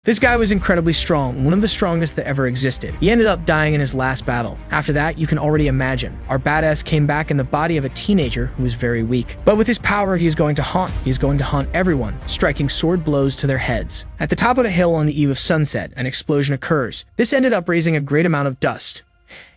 This guy was incredibly strong, one of the strongest that ever existed. He ended up dying in his last battle. After that, you can already imagine. Our badass came back in the body of a teenager who was very weak. But with his power, he is going to haunt everyone, striking sword blows to their heads. At the top of the hill on the eve of sunset, an explosion occurs. This ended up raising a great amount of dust.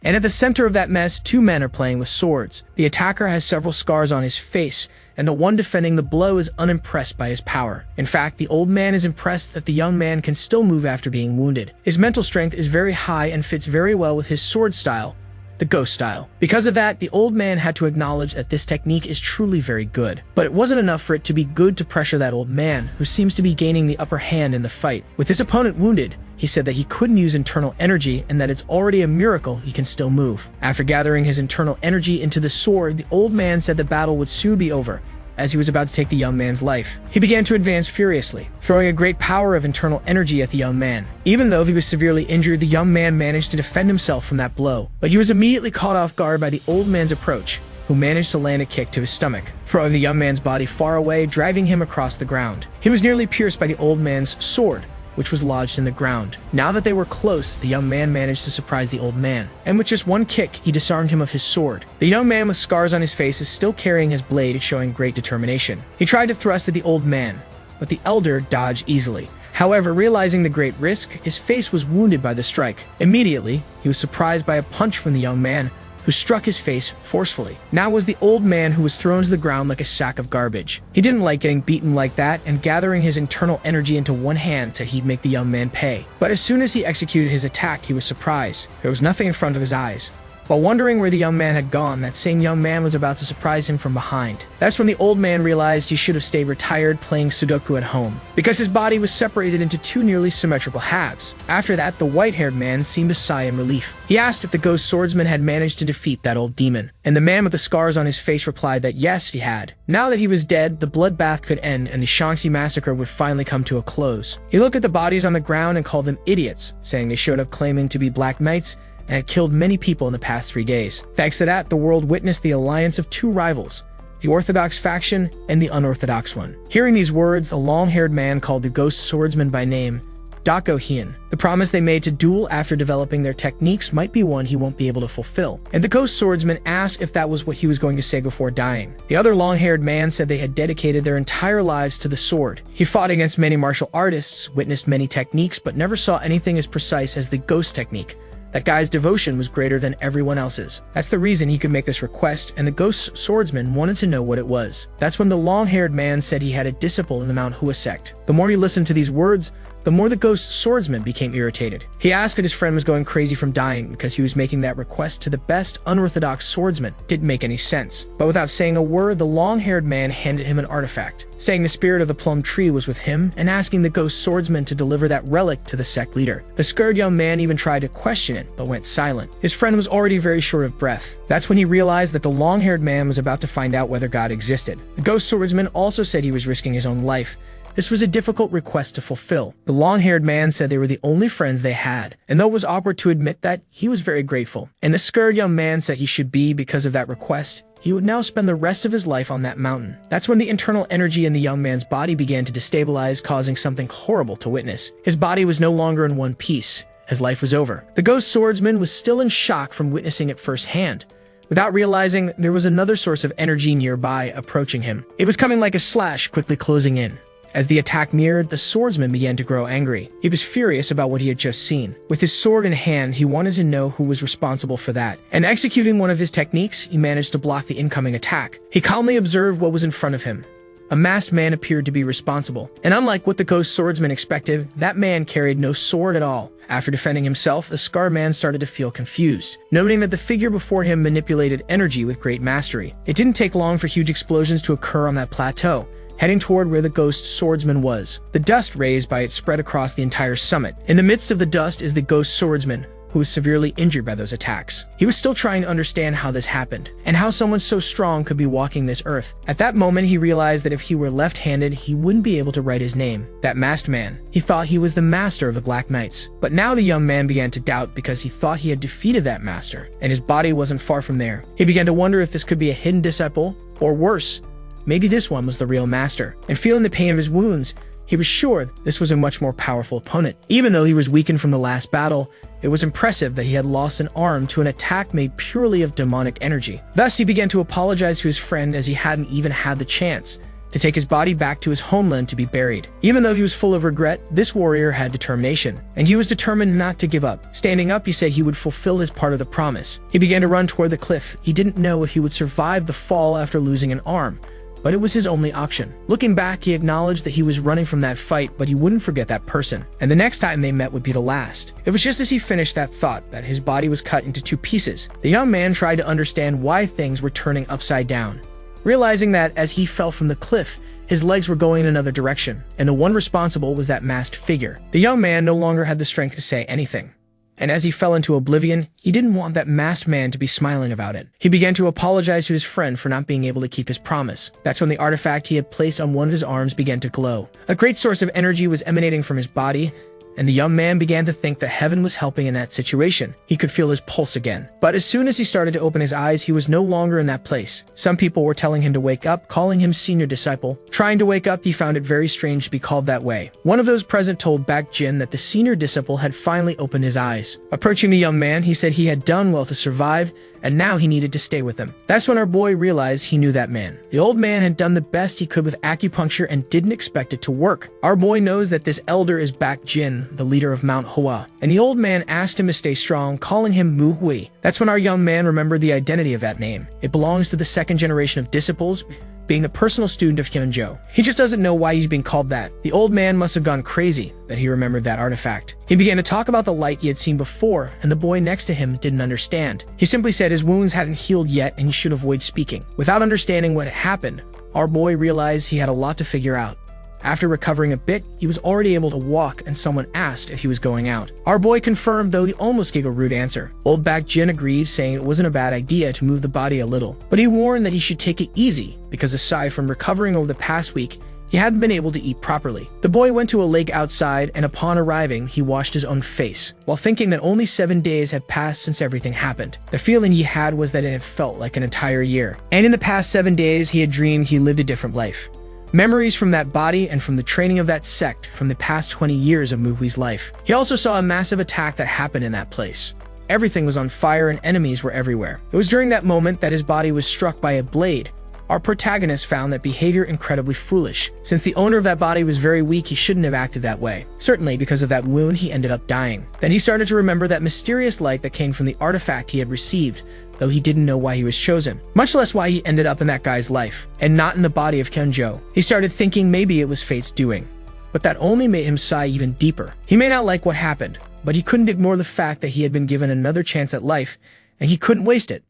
And at the center of that mess, two men are playing with swords. The attacker has several scars on his face, and the one defending the blow is unimpressed by his power. In fact, the old man is impressed that the young man can still move after being wounded. His mental strength is very high and fits very well with his sword style, the ghost style. Because of that, the old man had to acknowledge that this technique is truly very good. But it wasn't enough for it to be good to pressure that old man, who seems to be gaining the upper hand in the fight. With his opponent wounded, he said that he couldn't use internal energy and that it's already a miracle he can still move. After gathering his internal energy into the sword, the old man said the battle would soon be over, as he was about to take the young man's life. He began to advance furiously, throwing a great power of internal energy at the young man. Even though he was severely injured, the young man managed to defend himself from that blow. But he was immediately caught off guard by the old man's approach, who managed to land a kick to his stomach, throwing the young man's body far away, driving him across the ground. He was nearly pierced by the old man's sword, which was lodged in the ground. Now that they were close, the young man managed to surprise the old man, and with just one kick, he disarmed him of his sword. The young man with scars on his face is still carrying his blade, showing great determination. He tried to thrust at the old man, but the elder dodged easily. However, realizing the great risk, his face was wounded by the strike. Immediately, he was surprised by a punch from the young man, who struck his face forcefully. Now was the old man who was thrown to the ground like a sack of garbage. He didn't like getting beaten like that, and gathering his internal energy into one hand said he'd make the young man pay. But as soon as he executed his attack, he was surprised. There was nothing in front of his eyes. While wondering where the young man had gone, that same young man was about to surprise him from behind. That's when the old man realized he should have stayed retired playing Sudoku at home, because his body was separated into two nearly symmetrical halves. After that, the white-haired man seemed to sigh in relief. He asked if the ghost swordsman had managed to defeat that old demon, and the man with the scars on his face replied that yes, he had. Now that he was dead, the bloodbath could end and the Shaanxi massacre would finally come to a close. He looked at the bodies on the ground and called them idiots, saying they showed up claiming to be black knights and had killed many people in the past 3 days. Thanks to that, the world witnessed the alliance of two rivals, the orthodox faction and the unorthodox one. Hearing these words, a long-haired man called the ghost swordsman by name Dako Hien. The promise they made to duel after developing their techniques might be one he won't be able to fulfill. And the ghost swordsman asked if that was what he was going to say before dying. The other long-haired man said they had dedicated their entire lives to the sword. He fought against many martial artists, witnessed many techniques, but never saw anything as precise as the ghost technique. That guy's devotion was greater than everyone else's. That's the reason he could make this request, and the ghost swordsman wanted to know what it was. That's when the long-haired man said he had a disciple in the Manhwa sect. The more he listened to these words, the more the ghost swordsman became irritated. He asked if his friend was going crazy from dying because he was making that request to the best unorthodox swordsman. Didn't make any sense. But without saying a word, the long-haired man handed him an artifact, saying the spirit of the plum tree was with him and asking the ghost swordsman to deliver that relic to the sect leader. The scared young man even tried to question it, but went silent. His friend was already very short of breath. That's when he realized that the long-haired man was about to find out whether God existed. The ghost swordsman also said he was risking his own life. This was a difficult request to fulfill. The long-haired man said they were the only friends they had, and though it was awkward to admit that, he was very grateful. And the scared young man said he should be because of that request. He would now spend the rest of his life on that mountain. That's when the internal energy in the young man's body began to destabilize, causing something horrible to witness. His body was no longer in one piece. His life was over. The ghost swordsman was still in shock from witnessing it firsthand, without realizing there was another source of energy nearby approaching him. It was coming like a slash, quickly closing in. As the attack neared, the swordsman began to grow angry. He was furious about what he had just seen. With his sword in hand, he wanted to know who was responsible for that. And executing one of his techniques, he managed to block the incoming attack. He calmly observed what was in front of him. A masked man appeared to be responsible. And unlike what the ghost swordsman expected, that man carried no sword at all. After defending himself, the scarred man started to feel confused, noting that the figure before him manipulated energy with great mastery. It didn't take long for huge explosions to occur on that plateau, heading toward where the ghost swordsman was. The dust raised by it spread across the entire summit. In the midst of the dust is the ghost swordsman, who was severely injured by those attacks. He was still trying to understand how this happened, and how someone so strong could be walking this earth. At that moment, he realized that if he were left-handed, he wouldn't be able to write his name. That masked man. He thought he was the master of the Black Knights. But now the young man began to doubt because he thought he had defeated that master, and his body wasn't far from there. He began to wonder if this could be a hidden disciple, or worse, maybe this one was the real master. And feeling the pain of his wounds, He was sure this was a much more powerful opponent. Even though he was weakened from the last battle, it was impressive that he had lost an arm to an attack made purely of demonic energy. Thus, he began to apologize to his friend as he hadn't even had the chance to take his body back to his homeland to be buried. Even though he was full of regret, this warrior had determination, and he was determined not to give up. Standing up, he said he would fulfill his part of the promise. He began to run toward the cliff. He didn't know if he would survive the fall after losing an arm, but it was his only option. Looking back, he acknowledged that he was running from that fight, but he wouldn't forget that person, and the next time they met would be the last. It was just as he finished that thought that his body was cut into 2 pieces. The young man tried to understand why things were turning upside down, realizing that as he fell from the cliff, his legs were going in another direction, and the one responsible was that masked figure. The young man no longer had the strength to say anything, and as he fell into oblivion, he didn't want that masked man to be smiling about it. He began to apologize to his friend for not being able to keep his promise. That's when the artifact he had placed on one of his arms began to glow. A great source of energy was emanating from his body, and the young man began to think that heaven was helping in that situation. He could feel his pulse again. But as soon as he started to open his eyes, he was no longer in that place. Some people were telling him to wake up, calling him senior disciple. Trying to wake up, he found it very strange to be called that way. One of those present told Baek Jin that the senior disciple had finally opened his eyes. Approaching the young man, he said he had done well to survive, and now he needed to stay with them. That's when our boy realized he knew that man. The old man had done the best he could with acupuncture and didn't expect it to work. Our boy knows that this elder is Baek Jin, the leader of Manhwa, and the old man asked him to stay strong, calling him Mu Hui. That's when our young man remembered the identity of that name. It belongs to the 2nd generation of disciples, being the personal student of Hyunjo. He just doesn't know why he's being called that. The old man must have gone crazy that he remembered that artifact. He began to talk about the light he had seen before, and the boy next to him didn't understand. He simply said his wounds hadn't healed yet and he should avoid speaking. Without understanding what had happened, our boy realized he had a lot to figure out. After recovering a bit, he was already able to walk, and someone asked if he was going out. Our boy confirmed, though he almost gave a rude answer. Old Baek Jin agreed, saying it wasn't a bad idea to move the body a little, but he warned that he should take it easy, because aside from recovering over the past week, he hadn't been able to eat properly. The boy went to a lake outside, and upon arriving, he washed his own face, while thinking that only 7 days had passed since everything happened. The feeling he had was that it had felt like an entire year, and in the past 7 days, he had dreamed he lived a different life. Memories from that body and from the training of that sect from the past 20 years of Muhui's life. He also saw a massive attack that happened in that place. Everything was on fire and enemies were everywhere. It was during that moment that his body was struck by a blade. Our protagonist found that behavior incredibly foolish. Since the owner of that body was very weak, he shouldn't have acted that way. Certainly, because of that wound, he ended up dying. Then he started to remember that mysterious light that came from the artifact he had received, though he didn't know why he was chosen, much less why he ended up in that guy's life, and not in the body of Hyunjo. He started thinking maybe it was fate's doing, but that only made him sigh even deeper. He may not like what happened, but he couldn't ignore the fact that he had been given another chance at life, and he couldn't waste it.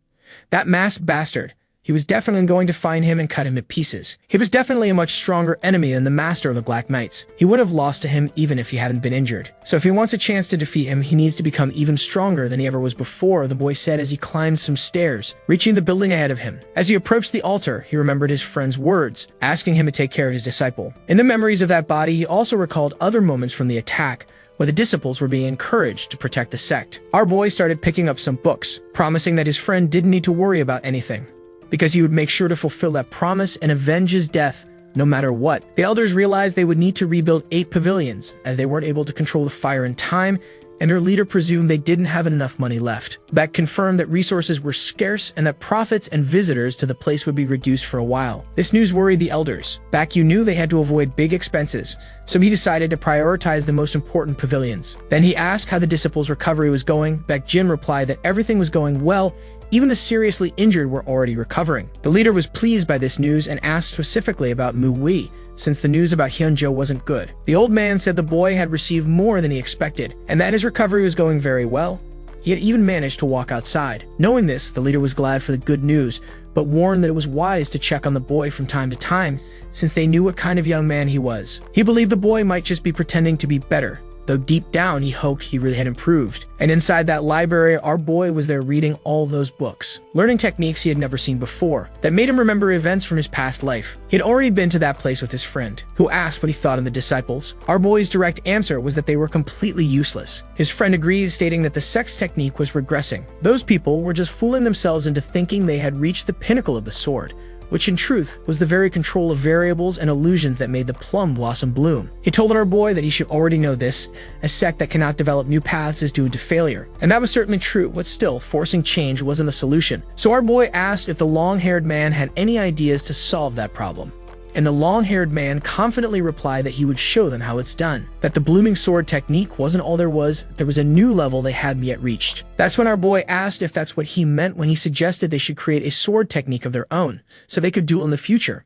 That masked bastard, he was definitely going to find him and cut him to pieces. He was definitely a much stronger enemy than the master of the Black Knights. He would have lost to him even if he hadn't been injured. So if he wants a chance to defeat him, he needs to become even stronger than he ever was before, the boy said as he climbed some stairs, reaching the building ahead of him. As he approached the altar, he remembered his friend's words, asking him to take care of his disciple. In the memories of that body, he also recalled other moments from the attack, where the disciples were being encouraged to protect the sect. Our boy started picking up some books, promising that his friend didn't need to worry about anything, because he would make sure to fulfill that promise and avenge his death no matter what. The elders realized they would need to rebuild 8 pavilions, as they weren't able to control the fire in time, and their leader presumed they didn't have enough money left. Baek confirmed that resources were scarce and that profits and visitors to the place would be reduced for a while. This news worried the elders. Baek knew they had to avoid big expenses, so he decided to prioritize the most important pavilions. Then he asked how the disciples' recovery was going. Baek Jin replied that everything was going well, even the seriously injured were already recovering. The leader was pleased by this news and asked specifically about Mu Hui, since the news about Hyunjo wasn't good. The old man said the boy had received more than he expected, and that his recovery was going very well. He had even managed to walk outside. Knowing this, the leader was glad for the good news, but warned that it was wise to check on the boy from time to time, since they knew what kind of young man he was. He believed the boy might just be pretending to be better, though deep down he hoped he really had improved. And inside that library, our boy was there reading all those books, learning techniques he had never seen before, that made him remember events from his past life. He had already been to that place with his friend, who asked what he thought of the disciples. Our boy's direct answer was that they were completely useless. His friend agreed, stating that the sex technique was regressing. Those people were just fooling themselves into thinking they had reached the pinnacle of the sword, which in truth was the very control of variables and illusions that made the plum blossom bloom. He told our boy that he should already know this. A sect that cannot develop new paths is doomed to failure. And that was certainly true, but still, forcing change wasn't a solution. So our boy asked if the long-haired man had any ideas to solve that problem. And the long-haired man confidently replied that he would show them how it's done. That the blooming sword technique wasn't all there was a new level they hadn't yet reached. That's when our boy asked if that's what he meant when he suggested they should create a sword technique of their own, so they could duel in the future.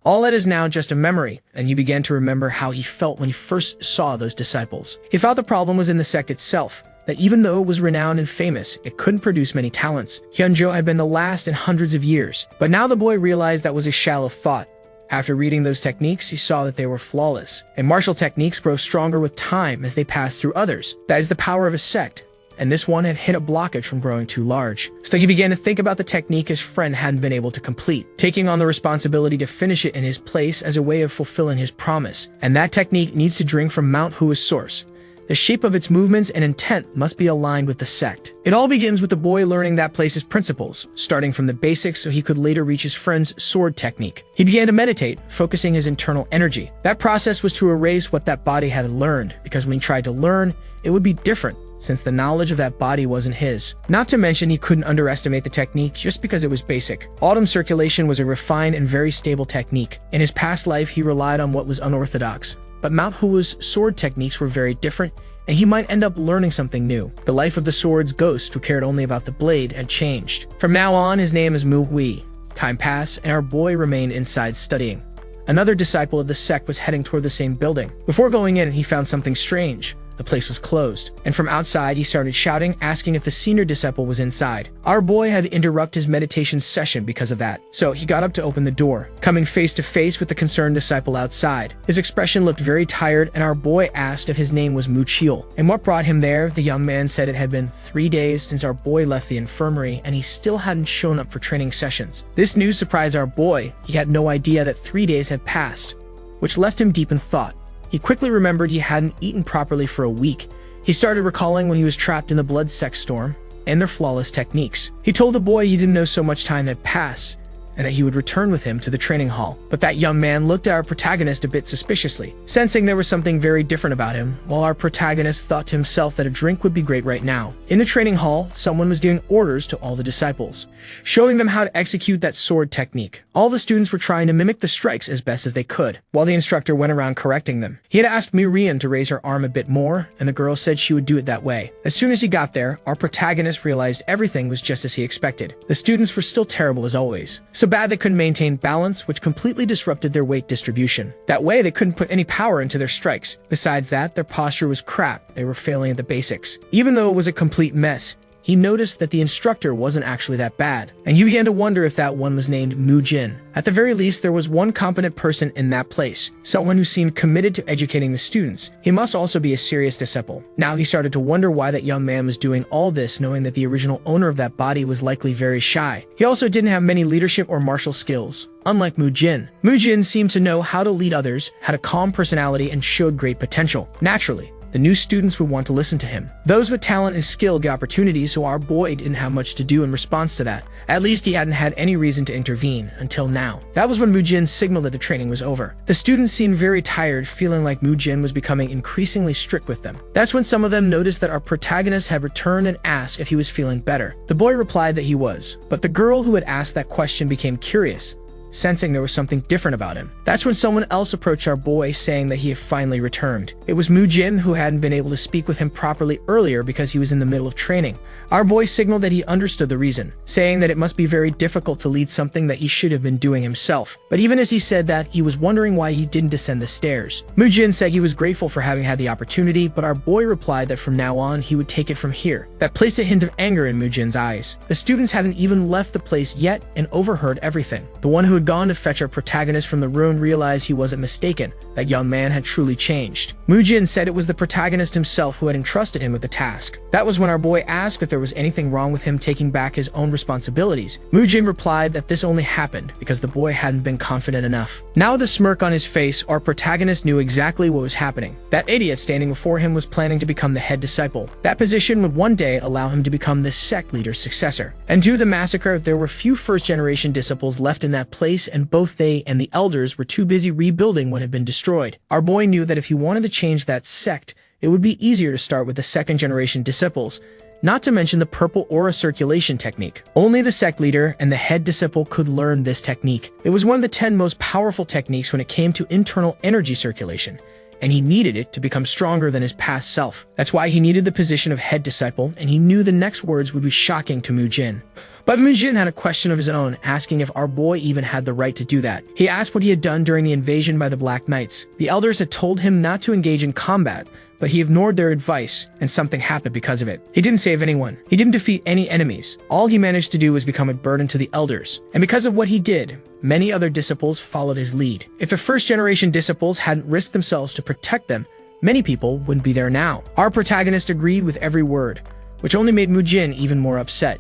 All that is now just a memory, and he began to remember how he felt when he first saw those disciples. He thought the problem was in the sect itself, that even though it was renowned and famous, it couldn't produce many talents. Hyunjo had been the last in hundreds of years, but now the boy realized that was a shallow thought. After reading those techniques, he saw that they were flawless, and martial techniques grow stronger with time as they pass through others. That is the power of a sect, and this one had hit a blockage from growing too large. So he began to think about the technique his friend hadn't been able to complete, taking on the responsibility to finish it in his place as a way of fulfilling his promise. And that technique needs to drink from Manhwa's source. The shape of its movements and intent must be aligned with the sect. It all begins with the boy learning that place's principles, starting from the basics so he could later reach his friend's sword technique. He began to meditate, focusing his internal energy. That process was to erase what that body had learned, because when he tried to learn, it would be different, since the knowledge of that body wasn't his. Not to mention he couldn't underestimate the technique just because it was basic. Autumn circulation was a refined and very stable technique. In his past life, he relied on what was unorthodox. But Manhwa's sword techniques were very different, and he might end up learning something new. The life of the sword's ghost, who cared only about the blade, had changed. From now on, his name is Manhwa. Time passed, and our boy remained inside studying. Another disciple of the sect was heading toward the same building. Before going in, he found something strange. The place was closed, and from outside he started shouting, asking if the senior disciple was inside. Our boy had to interrupt his meditation session because of that, so he got up to open the door, coming face to face with the concerned disciple outside. His expression looked very tired, and our boy asked if his name was Muchil, and what brought him there. The young man said it had been 3 days since our boy left the infirmary, and he still hadn't shown up for training sessions. This news surprised our boy. He had no idea that 3 days had passed, which left him deep in thought. He quickly remembered he hadn't eaten properly for a week. He started recalling when he was trapped in the blood sex storm and their flawless techniques. He told the boy he didn't know so much time had passed, and that he would return with him to the training hall. But that young man looked at our protagonist a bit suspiciously, sensing there was something very different about him, while our protagonist thought to himself that a drink would be great right now. In the training hall, someone was giving orders to all the disciples, showing them how to execute that sword technique. All the students were trying to mimic the strikes as best as they could, while the instructor went around correcting them. He had asked Miriam to raise her arm a bit more, and the girl said she would do it that way. As soon as he got there, our protagonist realized everything was just as he expected. The students were still terrible as always. So bad they couldn't maintain balance, which completely disrupted their weight distribution. That way, they couldn't put any power into their strikes. Besides that, their posture was crap. They were failing at the basics. Even though it was a complete mess, he noticed that the instructor wasn't actually that bad, and he began to wonder if that one was named Mujin. At the very least, there was one competent person in that place, someone who seemed committed to educating the students. He must also be a serious disciple. Now he started to wonder why that young man was doing all this, knowing that the original owner of that body was likely very shy. He also didn't have many leadership or martial skills. Unlike Mujin. Mujin seemed to know how to lead others, had a calm personality, and showed great potential. Naturally, the new students would want to listen to him. Those with talent and skill get opportunities, so our boy didn't have much to do in response to that. At least he hadn't had any reason to intervene, until now. That was when Mujin signaled that the training was over. The students seemed very tired, feeling like Mujin was becoming increasingly strict with them. That's when some of them noticed that our protagonist had returned and asked if he was feeling better. The boy replied that he was, but the girl who had asked that question became curious, sensing there was something different about him. That's when someone else approached our boy, saying that he had finally returned. It was Mujin, who hadn't been able to speak with him properly earlier because he was in the middle of training. Our boy signaled that he understood the reason, saying that it must be very difficult to lead something that he should have been doing himself. But even as he said that, he was wondering why he didn't descend the stairs. Mujin said he was grateful for having had the opportunity, but our boy replied that from now on he would take it from here. That placed a hint of anger in Mujin's eyes. The students hadn't even left the place yet and overheard everything. The one who had gone to fetch our protagonist from the room realized he wasn't mistaken. That young man had truly changed. Mujin said it was the protagonist himself who had entrusted him with the task. That was when our boy asked if there was anything wrong with him taking back his own responsibilities. Mujin replied that this only happened because the boy hadn't been confident enough. Now with a smirk on his face, our protagonist knew exactly what was happening. That idiot standing before him was planning to become the head disciple. That position would one day allow him to become the sect leader's successor. And due to the massacre, there were few first-generation disciples left in that place place, and both they and the elders were too busy rebuilding what had been destroyed. Our boy knew that if he wanted to change that sect, it would be easier to start with the second-generation disciples, not to mention the purple aura circulation technique. Only the sect leader and the head disciple could learn this technique. It was one of the 10 most powerful techniques when it came to internal energy circulation, and he needed it to become stronger than his past self. That's why he needed the position of head disciple, and he knew the next words would be shocking to Mujin. But Mujin had a question of his own, asking if our boy even had the right to do that. He asked what he had done during the invasion by the Black Knights. The elders had told him not to engage in combat, but he ignored their advice, and something happened because of it. He didn't save anyone. He didn't defeat any enemies. All he managed to do was become a burden to the elders. And because of what he did, many other disciples followed his lead. If the first-generation disciples hadn't risked themselves to protect them, many people wouldn't be there now. Our protagonist agreed with every word, which only made Mujin even more upset.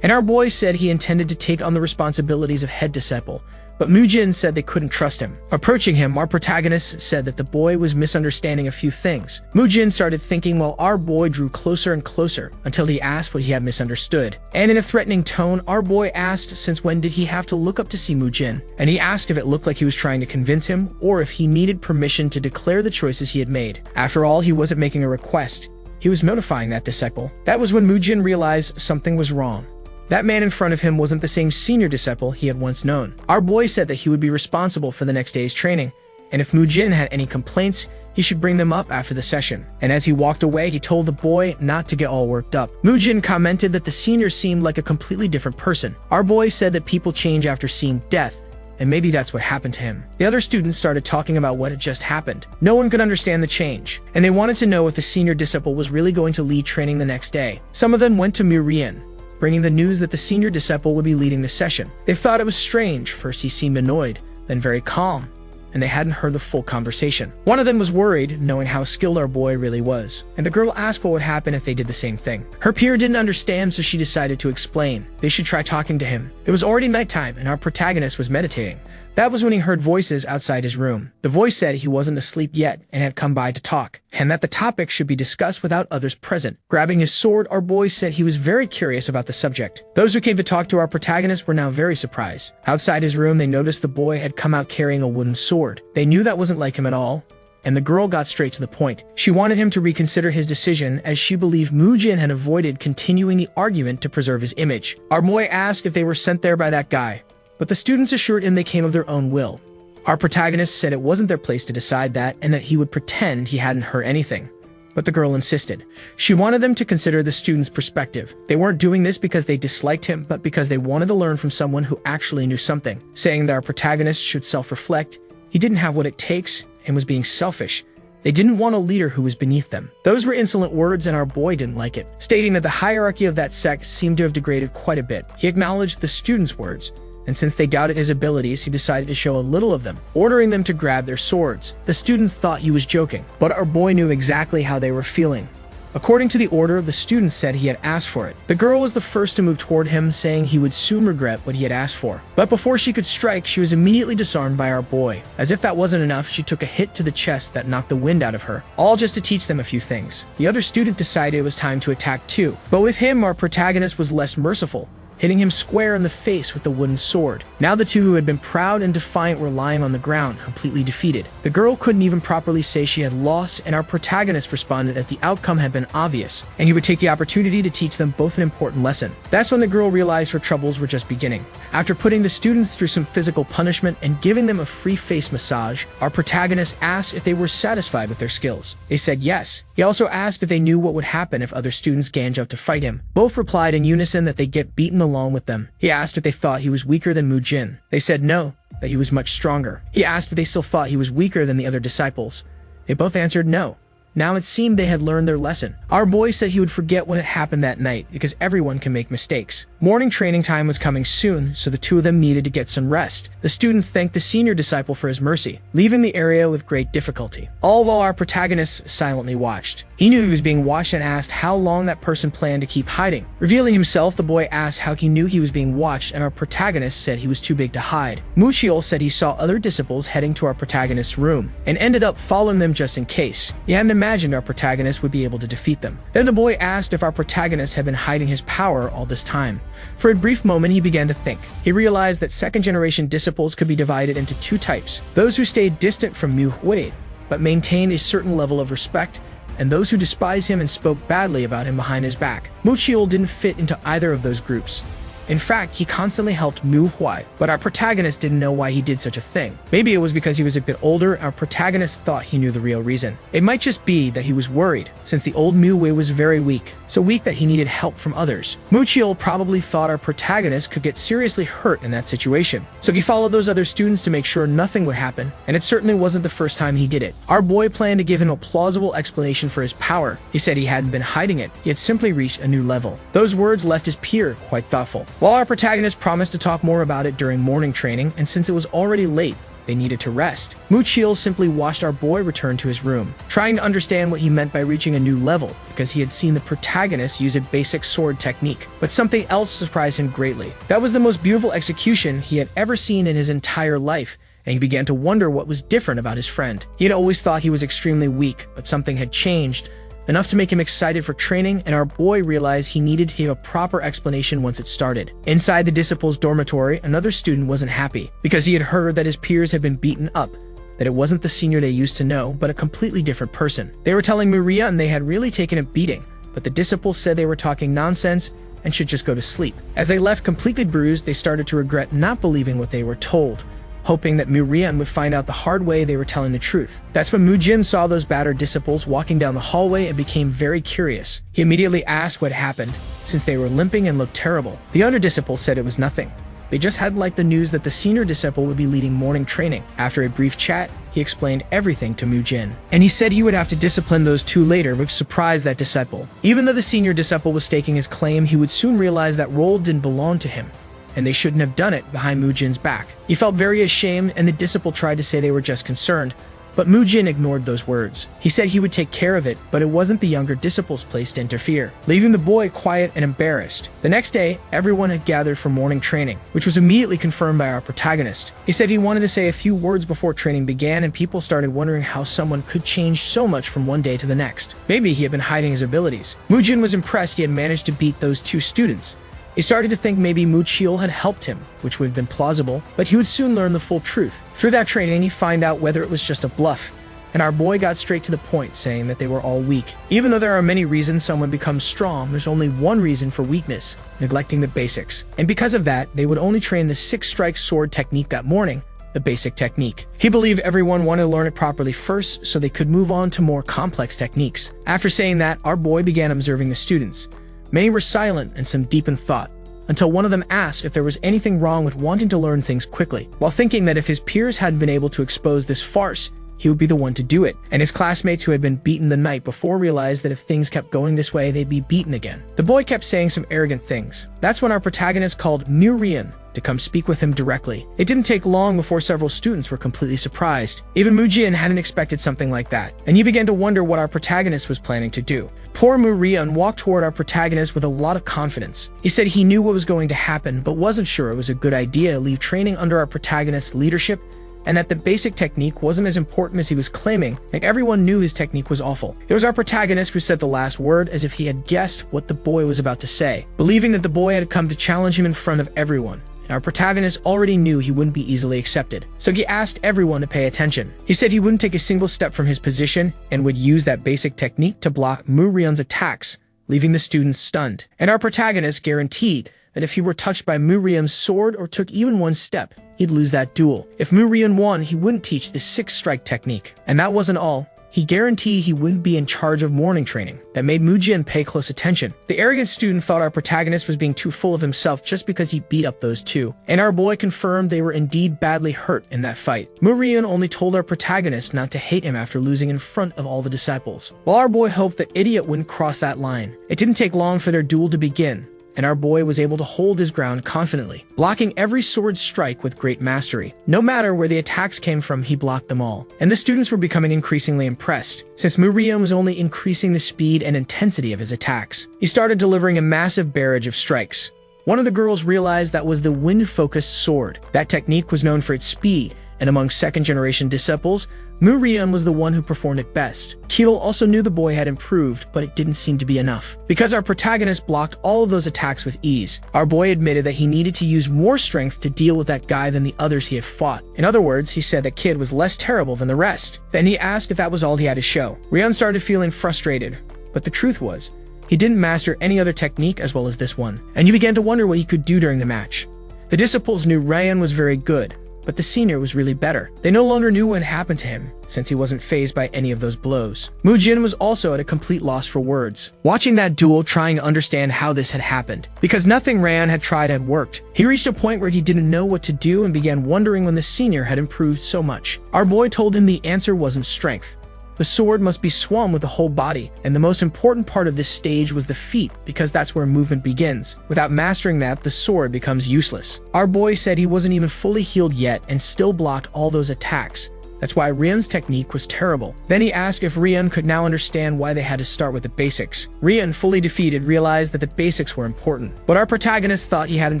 And our boy said he intended to take on the responsibilities of head disciple, but Mujin said they couldn't trust him. Approaching him, our protagonist said that the boy was misunderstanding a few things. Mujin started thinking while our boy drew closer and closer until he asked what he had misunderstood. And in a threatening tone, our boy asked since when did he have to look up to see Mujin, and he asked if it looked like he was trying to convince him or if he needed permission to declare the choices he had made. After all, he wasn't making a request. He was notifying that disciple. That was when Mujin realized something was wrong. That man in front of him wasn't the same senior disciple he had once known. Our boy said that he would be responsible for the next day's training, and if Mujin had any complaints, he should bring them up after the session. And as he walked away, he told the boy not to get all worked up. Mujin commented that the senior seemed like a completely different person. Our boy said that people change after seeing death, and maybe that's what happened to him. The other students started talking about what had just happened. No one could understand the change, and they wanted to know if the senior disciple was really going to lead training the next day. Some of them went to Murian, bringing the news that the senior disciple would be leading the session. They thought it was strange. First he seemed annoyed, then very calm, and they hadn't heard the full conversation. One of them was worried, knowing how skilled our boy really was, and the girl asked what would happen if they did the same thing. Her peer didn't understand, so she decided to explain. They should try talking to him. It was already nighttime, and our protagonist was meditating. That was when he heard voices outside his room. The voice said he wasn't asleep yet and had come by to talk, and that the topic should be discussed without others present. Grabbing his sword, our boy said he was very curious about the subject. Those who came to talk to our protagonist were now very surprised. Outside his room, they noticed the boy had come out carrying a wooden sword. They knew that wasn't like him at all, and the girl got straight to the point. She wanted him to reconsider his decision as she believed Mujin had avoided continuing the argument to preserve his image. Our boy asked if they were sent there by that guy, but the students assured him they came of their own will. Our protagonist said it wasn't their place to decide that and that he would pretend he hadn't heard anything. But the girl insisted. She wanted them to consider the student's perspective. They weren't doing this because they disliked him, but because they wanted to learn from someone who actually knew something. Saying that our protagonist should self-reflect, he didn't have what it takes and was being selfish. They didn't want a leader who was beneath them. Those were insolent words, and our boy didn't like it, stating that the hierarchy of that sect seemed to have degraded quite a bit. He acknowledged the students' words, and since they doubted his abilities, he decided to show a little of them, ordering them to grab their swords. The students thought he was joking, but our boy knew exactly how they were feeling. According to the order, the students said he had asked for it. The girl was the first to move toward him, saying he would soon regret what he had asked for. But before she could strike, she was immediately disarmed by our boy. As if that wasn't enough, she took a hit to the chest that knocked the wind out of her, all just to teach them a few things. The other student decided it was time to attack too, but with him, our protagonist was less merciful, hitting him square in the face with the wooden sword. Now the two who had been proud and defiant were lying on the ground, completely defeated. The girl couldn't even properly say she had lost, and our protagonist responded that the outcome had been obvious, and he would take the opportunity to teach them both an important lesson. That's when the girl realized her troubles were just beginning. After putting the students through some physical punishment and giving them a free face massage, our protagonist asked if they were satisfied with their skills. They said yes. He also asked if they knew what would happen if other students ganged up to fight him. Both replied in unison that they'd get beaten along with them. He asked if they thought he was weaker than Mujin. They said no, that he was much stronger. He asked if they still thought he was weaker than the other disciples. They both answered no. Now it seemed they had learned their lesson. Our boy said he would forget what had happened that night because everyone can make mistakes. Morning training time was coming soon, so the two of them needed to get some rest. The students thanked the senior disciple for his mercy, leaving the area with great difficulty. All while our protagonist silently watched. He knew he was being watched and asked how long that person planned to keep hiding. Revealing himself, the boy asked how he knew he was being watched, and our protagonist said he was too big to hide. Muchiel said he saw other disciples heading to our protagonist's room and ended up following them just in case. He hadn't imagined our protagonist would be able to defeat them. Then the boy asked if our protagonist had been hiding his power all this time. For a brief moment, he began to think. He realized that second-generation disciples could be divided into two types: those who stayed distant from Manhwa, but maintained a certain level of respect, and those who despised him and spoke badly about him behind his back. Manhwa didn't fit into either of those groups. In fact, he constantly helped Manhwa, but our protagonist didn't know why he did such a thing. Maybe it was because he was a bit older, and our protagonist thought he knew the real reason. It might just be that he was worried, since the old Manhwa was very weak, so weak that he needed help from others. Manhwa probably thought our protagonist could get seriously hurt in that situation, so he followed those other students to make sure nothing would happen, and it certainly wasn't the first time he did it. Our boy planned to give him a plausible explanation for his power. He said he hadn't been hiding it, he had simply reached a new level. Those words left his peer quite thoughtful. While our protagonist promised to talk more about it during morning training, and since it was already late, they needed to rest, Manhwa simply watched our boy return to his room, trying to understand what he meant by reaching a new level, because he had seen the protagonist use a basic sword technique. But something else surprised him greatly. That was the most beautiful execution he had ever seen in his entire life, and he began to wonder what was different about his friend. He had always thought he was extremely weak, but something had changed, enough to make him excited for training, and our boy realized he needed to give a proper explanation once it started. Inside the disciples' dormitory, another student wasn't happy, because he had heard that his peers had been beaten up, that it wasn't the senior they used to know, but a completely different person. They were telling Maria and they had really taken a beating, but the disciples said they were talking nonsense and should just go to sleep. As they left completely bruised, they started to regret not believing what they were told, hoping that Murian would find out the hard way they were telling the truth. That's when Mujin saw those battered disciples walking down the hallway and became very curious. He immediately asked what happened, since they were limping and looked terrible. The other disciple said it was nothing. They just hadn't liked the news that the senior disciple would be leading morning training. After a brief chat, he explained everything to Mujin, and he said he would have to discipline those two later, which surprised that disciple. Even though the senior disciple was staking his claim, he would soon realize that role didn't belong to him, and they shouldn't have done it behind Mujin's back. He felt very ashamed, and the disciple tried to say they were just concerned, but Mujin ignored those words. He said he would take care of it, but it wasn't the younger disciple's place to interfere, leaving the boy quiet and embarrassed. The next day, everyone had gathered for morning training, which was immediately confirmed by our protagonist. He said he wanted to say a few words before training began, and people started wondering how someone could change so much from one day to the next. Maybe he had been hiding his abilities. Mujin was impressed he had managed to beat those two students. He started to think maybe Muchil had helped him, which would have been plausible, but he would soon learn the full truth. Through that training, he found out whether it was just a bluff, and our boy got straight to the point, saying that they were all weak. Even though there are many reasons someone becomes strong, there's only one reason for weakness: neglecting the basics. And because of that, they would only train the 6-strike sword technique that morning, the basic technique. He believed everyone wanted to learn it properly first, so they could move on to more complex techniques. After saying that, our boy began observing the students. Many were silent and some deep in thought, until one of them asked if there was anything wrong with wanting to learn things quickly, while thinking that if his peers hadn't been able to expose this farce, he would be the one to do it. And his classmates who had been beaten the night before realized that if things kept going this way, they'd be beaten again. The boy kept saying some arrogant things. That's when our protagonist called Murian to come speak with him directly. It didn't take long before several students were completely surprised. Even Mujin hadn't expected something like that, and he began to wonder what our protagonist was planning to do. Poor Murian walked toward our protagonist with a lot of confidence. He said he knew what was going to happen, but wasn't sure it was a good idea to leave training under our protagonist's leadership, and that the basic technique wasn't as important as he was claiming, and everyone knew his technique was awful. It was our protagonist who said the last word, as if he had guessed what the boy was about to say, believing that the boy had come to challenge him in front of everyone. Our protagonist already knew he wouldn't be easily accepted, so he asked everyone to pay attention. He said he wouldn't take a single step from his position and would use that basic technique to block Murian's attacks, leaving the students stunned. And our protagonist guaranteed that if he were touched by Murian's sword or took even one step, he'd lose that duel. If Murian won, he wouldn't teach the 6-strike technique. And that wasn't all. He guaranteed he wouldn't be in charge of morning training. That made Mujin pay close attention. The arrogant student thought our protagonist was being too full of himself just because he beat up those two, and our boy confirmed they were indeed badly hurt in that fight. Murian only told our protagonist not to hate him after losing in front of all the disciples, while our boy hoped the idiot wouldn't cross that line. It didn't take long for their duel to begin, and our boy was able to hold his ground confidently, blocking every sword strike with great mastery. No matter where the attacks came from, he blocked them all. And the students were becoming increasingly impressed, since Murian was only increasing the speed and intensity of his attacks. He started delivering a massive barrage of strikes. One of the girls realized that was the wind-focused sword. That technique was known for its speed, and among second-generation disciples, Mu Rian was the one who performed it best. Keel also knew the boy had improved, but it didn't seem to be enough. Because our protagonist blocked all of those attacks with ease, our boy admitted that he needed to use more strength to deal with that guy than the others he had fought. In other words, he said that kid was less terrible than the rest. Then he asked if that was all he had to show. Rian started feeling frustrated, but the truth was, he didn't master any other technique as well as this one, and you began to wonder what he could do during the match. The disciples knew Rian was very good, but the senior was really better. They no longer knew what happened to him, since he wasn't fazed by any of those blows. Mu Jin was also at a complete loss for words, watching that duel, trying to understand how this had happened. Because nothing Rian had tried had worked, he reached a point where he didn't know what to do and began wondering when the senior had improved so much. Our boy told him the answer wasn't strength. The sword must be swung with the whole body, and the most important part of this stage was the feet, because that's where movement begins. Without mastering that, the sword becomes useless. Our boy said he wasn't even fully healed yet and still blocked all those attacks. That's why Rian's technique was terrible. Then he asked if Rian could now understand why they had to start with the basics. Rian, fully defeated, realized that the basics were important, but our protagonist thought he hadn't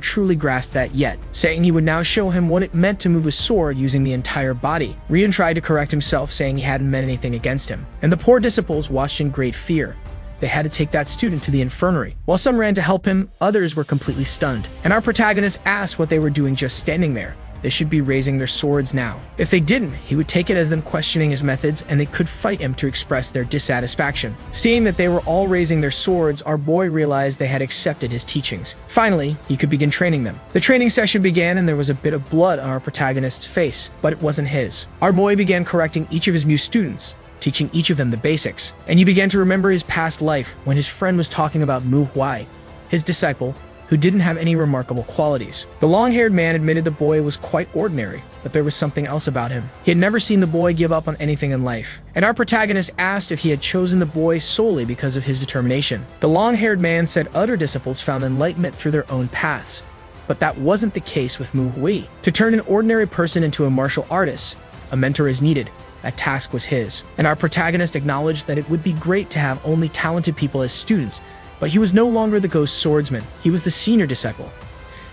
truly grasped that yet, saying he would now show him what it meant to move a sword using the entire body. Rian tried to correct himself, saying he hadn't meant anything against him, and the poor disciples watched in great fear. They had to take that student to the infirmary. While some ran to help him, others were completely stunned, and our protagonist asked what they were doing just standing there. They should be raising their swords now. If they didn't, he would take it as them questioning his methods, and they could fight him to express their dissatisfaction. Seeing that they were all raising their swords, our boy realized they had accepted his teachings. Finally, he could begin training them. The training session began, and there was a bit of blood on our protagonist's face, but it wasn't his. Our boy began correcting each of his new students, teaching each of them the basics, and he began to remember his past life when his friend was talking about Mu Huai, his disciple, who didn't have any remarkable qualities. The long-haired man admitted the boy was quite ordinary, but there was something else about him. He had never seen the boy give up on anything in life, and our protagonist asked if he had chosen the boy solely because of his determination. The long-haired man said other disciples found enlightenment through their own paths, but that wasn't the case with Mu Hui. To turn an ordinary person into a martial artist, a mentor is needed. That task was his, and our protagonist acknowledged that it would be great to have only talented people as students, but he was no longer the ghost swordsman. He was the senior disciple,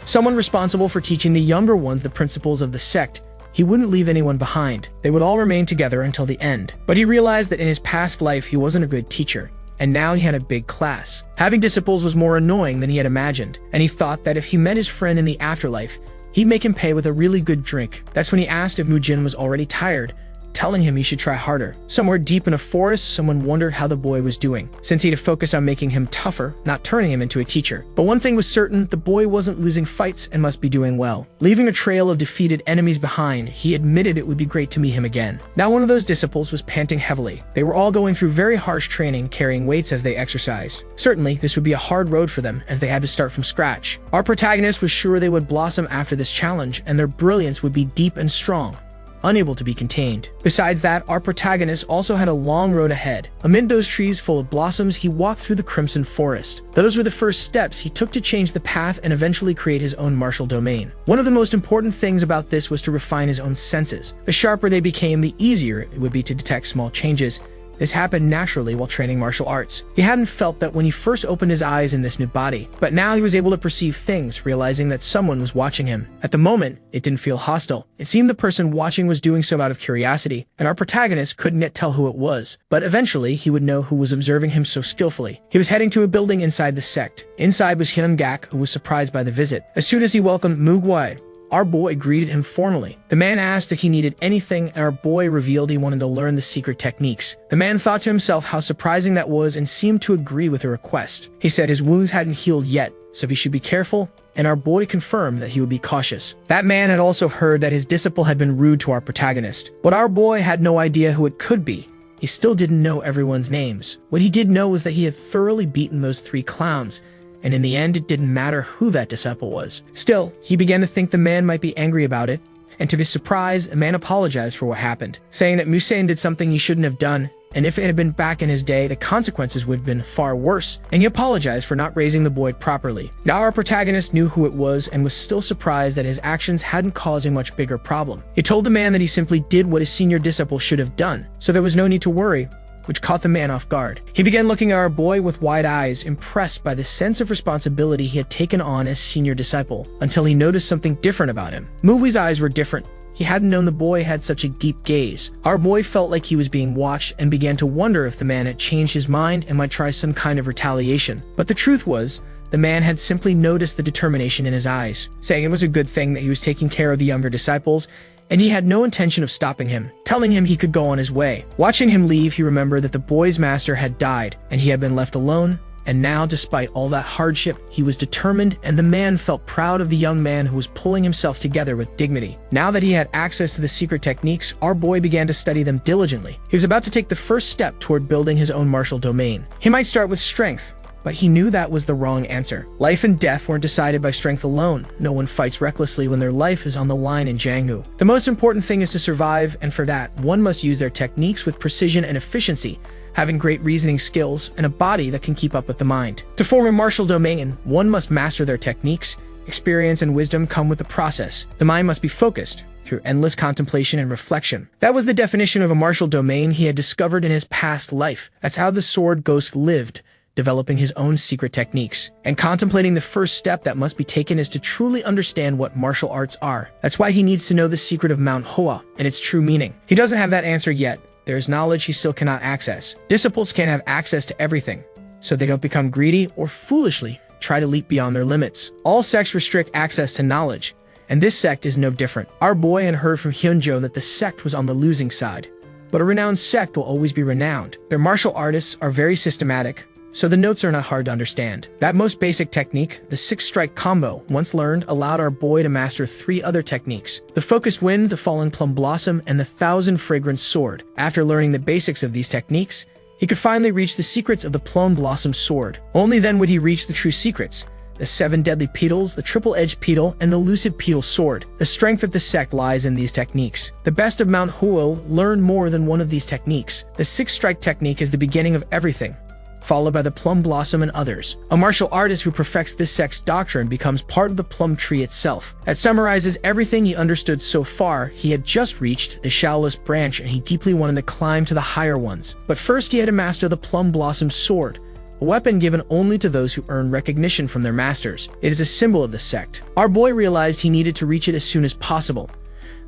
someone responsible for teaching the younger ones the principles of the sect. He wouldn't leave anyone behind. They would all remain together until the end. But he realized that in his past life he wasn't a good teacher, and now he had a big class. Having disciples was more annoying than he had imagined, and he thought that if he met his friend in the afterlife, he'd make him pay with a really good drink. That's when he asked if Mu Jin was already tired, telling him he should try harder. Somewhere deep in a forest, someone wondered how the boy was doing, since he had focused on making him tougher, not turning him into a teacher. But one thing was certain, the boy wasn't losing fights and must be doing well. Leaving a trail of defeated enemies behind, he admitted it would be great to meet him again. Now one of those disciples was panting heavily. They were all going through very harsh training, carrying weights as they exercised. Certainly, this would be a hard road for them, as they had to start from scratch. Our protagonist was sure they would blossom after this challenge, and their brilliance would be deep and strong, unable to be contained. Besides that, our protagonist also had a long road ahead. Amid those trees full of blossoms, he walked through the crimson forest. Those were the first steps he took to change the path and eventually create his own martial domain. One of the most important things about this was to refine his own senses. The sharper they became, the easier it would be to detect small changes. This happened naturally while training martial arts. He hadn't felt that when he first opened his eyes in this new body, but now he was able to perceive things, realizing that someone was watching him. At the moment, it didn't feel hostile. It seemed the person watching was doing so out of curiosity, and our protagonist couldn't yet tell who it was. But eventually, he would know who was observing him so skillfully. He was heading to a building inside the sect. Inside was Hyungak, who was surprised by the visit. As soon as he welcomed Mu Guai, our boy greeted him formally. The man asked if he needed anything, and our boy revealed he wanted to learn the secret techniques. The man thought to himself how surprising that was and seemed to agree with the request. He said his wounds hadn't healed yet, so he should be careful, and our boy confirmed that he would be cautious. That man had also heard that his disciple had been rude to our protagonist, but our boy had no idea who it could be. He still didn't know everyone's names. What he did know was that he had thoroughly beaten those 3 clowns, and in the end it didn't matter who that disciple was. Still, he began to think the man might be angry about it, and to his surprise, the man apologized for what happened, saying that Musain did something he shouldn't have done, and if it had been back in his day, the consequences would have been far worse, and he apologized for not raising the boy properly. Now our protagonist knew who it was and was still surprised that his actions hadn't caused a much bigger problem. He told the man that he simply did what his senior disciple should have done, so there was no need to worry, which caught the man off guard. He began looking at our boy with wide eyes, impressed by the sense of responsibility he had taken on as senior disciple, until he noticed something different about him. Mui's eyes were different. He He hadn't known the boy had such a deep gaze. Our boy felt like he was being watched and began to wonder if the man had changed his mind and might try some kind of retaliation. But the truth was, the man had simply noticed the determination in his eyes, saying it was a good thing that he was taking care of the younger disciples, and he had no intention of stopping him, telling him he could go on his way. Watching him leave, he remembered that the boy's master had died, and he had been left alone, and now, despite all that hardship, he was determined, and the man felt proud of the young man who was pulling himself together with dignity. Now that he had access to the secret techniques, our boy began to study them diligently. He was about to take the first step toward building his own martial domain. He might start with strength, but he knew that was the wrong answer. Life and death weren't decided by strength alone. No one fights recklessly when their life is on the line in Jianghu. The most important thing is to survive, and for that, one must use their techniques with precision and efficiency, having great reasoning skills and a body that can keep up with the mind. To form a martial domain, one must master their techniques. Experience and wisdom come with the process. The mind must be focused through endless contemplation and reflection. That was the definition of a martial domain he had discovered in his past life. That's how the sword ghost lived, developing his own secret techniques. And contemplating the first step that must be taken is to truly understand what martial arts are. That's why he needs to know the secret of Manhwa and its true meaning. He doesn't have that answer yet. There is knowledge he still cannot access. Disciples can't have access to everything, so they don't become greedy or foolishly try to leap beyond their limits. All sects restrict access to knowledge, and this sect is no different. Our boy had heard from Hyunjo that the sect was on the losing side, but a renowned sect will always be renowned. Their martial artists are very systematic, so the notes are not hard to understand. That most basic technique, the 6-strike combo, once learned, allowed our boy to master 3 other techniques: the focused wind, the fallen plum blossom, and the 1,000-fragrance sword. After learning the basics of these techniques, he could finally reach the secrets of the plum blossom sword. Only then would he reach the true secrets: the 7 deadly petals, the triple-edged petal, and the lucid petal sword. The strength of the sect lies in these techniques. The best of Manhwa learned more than one of these techniques. The 6-strike technique is the beginning of everything, followed by the plum blossom and others. A martial artist who perfects this sect's doctrine becomes part of the plum tree itself. That summarizes everything he understood so far. He had just reached the shallowest branch, and he deeply wanted to climb to the higher ones. But first he had to master the plum blossom sword, a weapon given only to those who earn recognition from their masters. It is a symbol of the sect. Our boy realized he needed to reach it as soon as possible.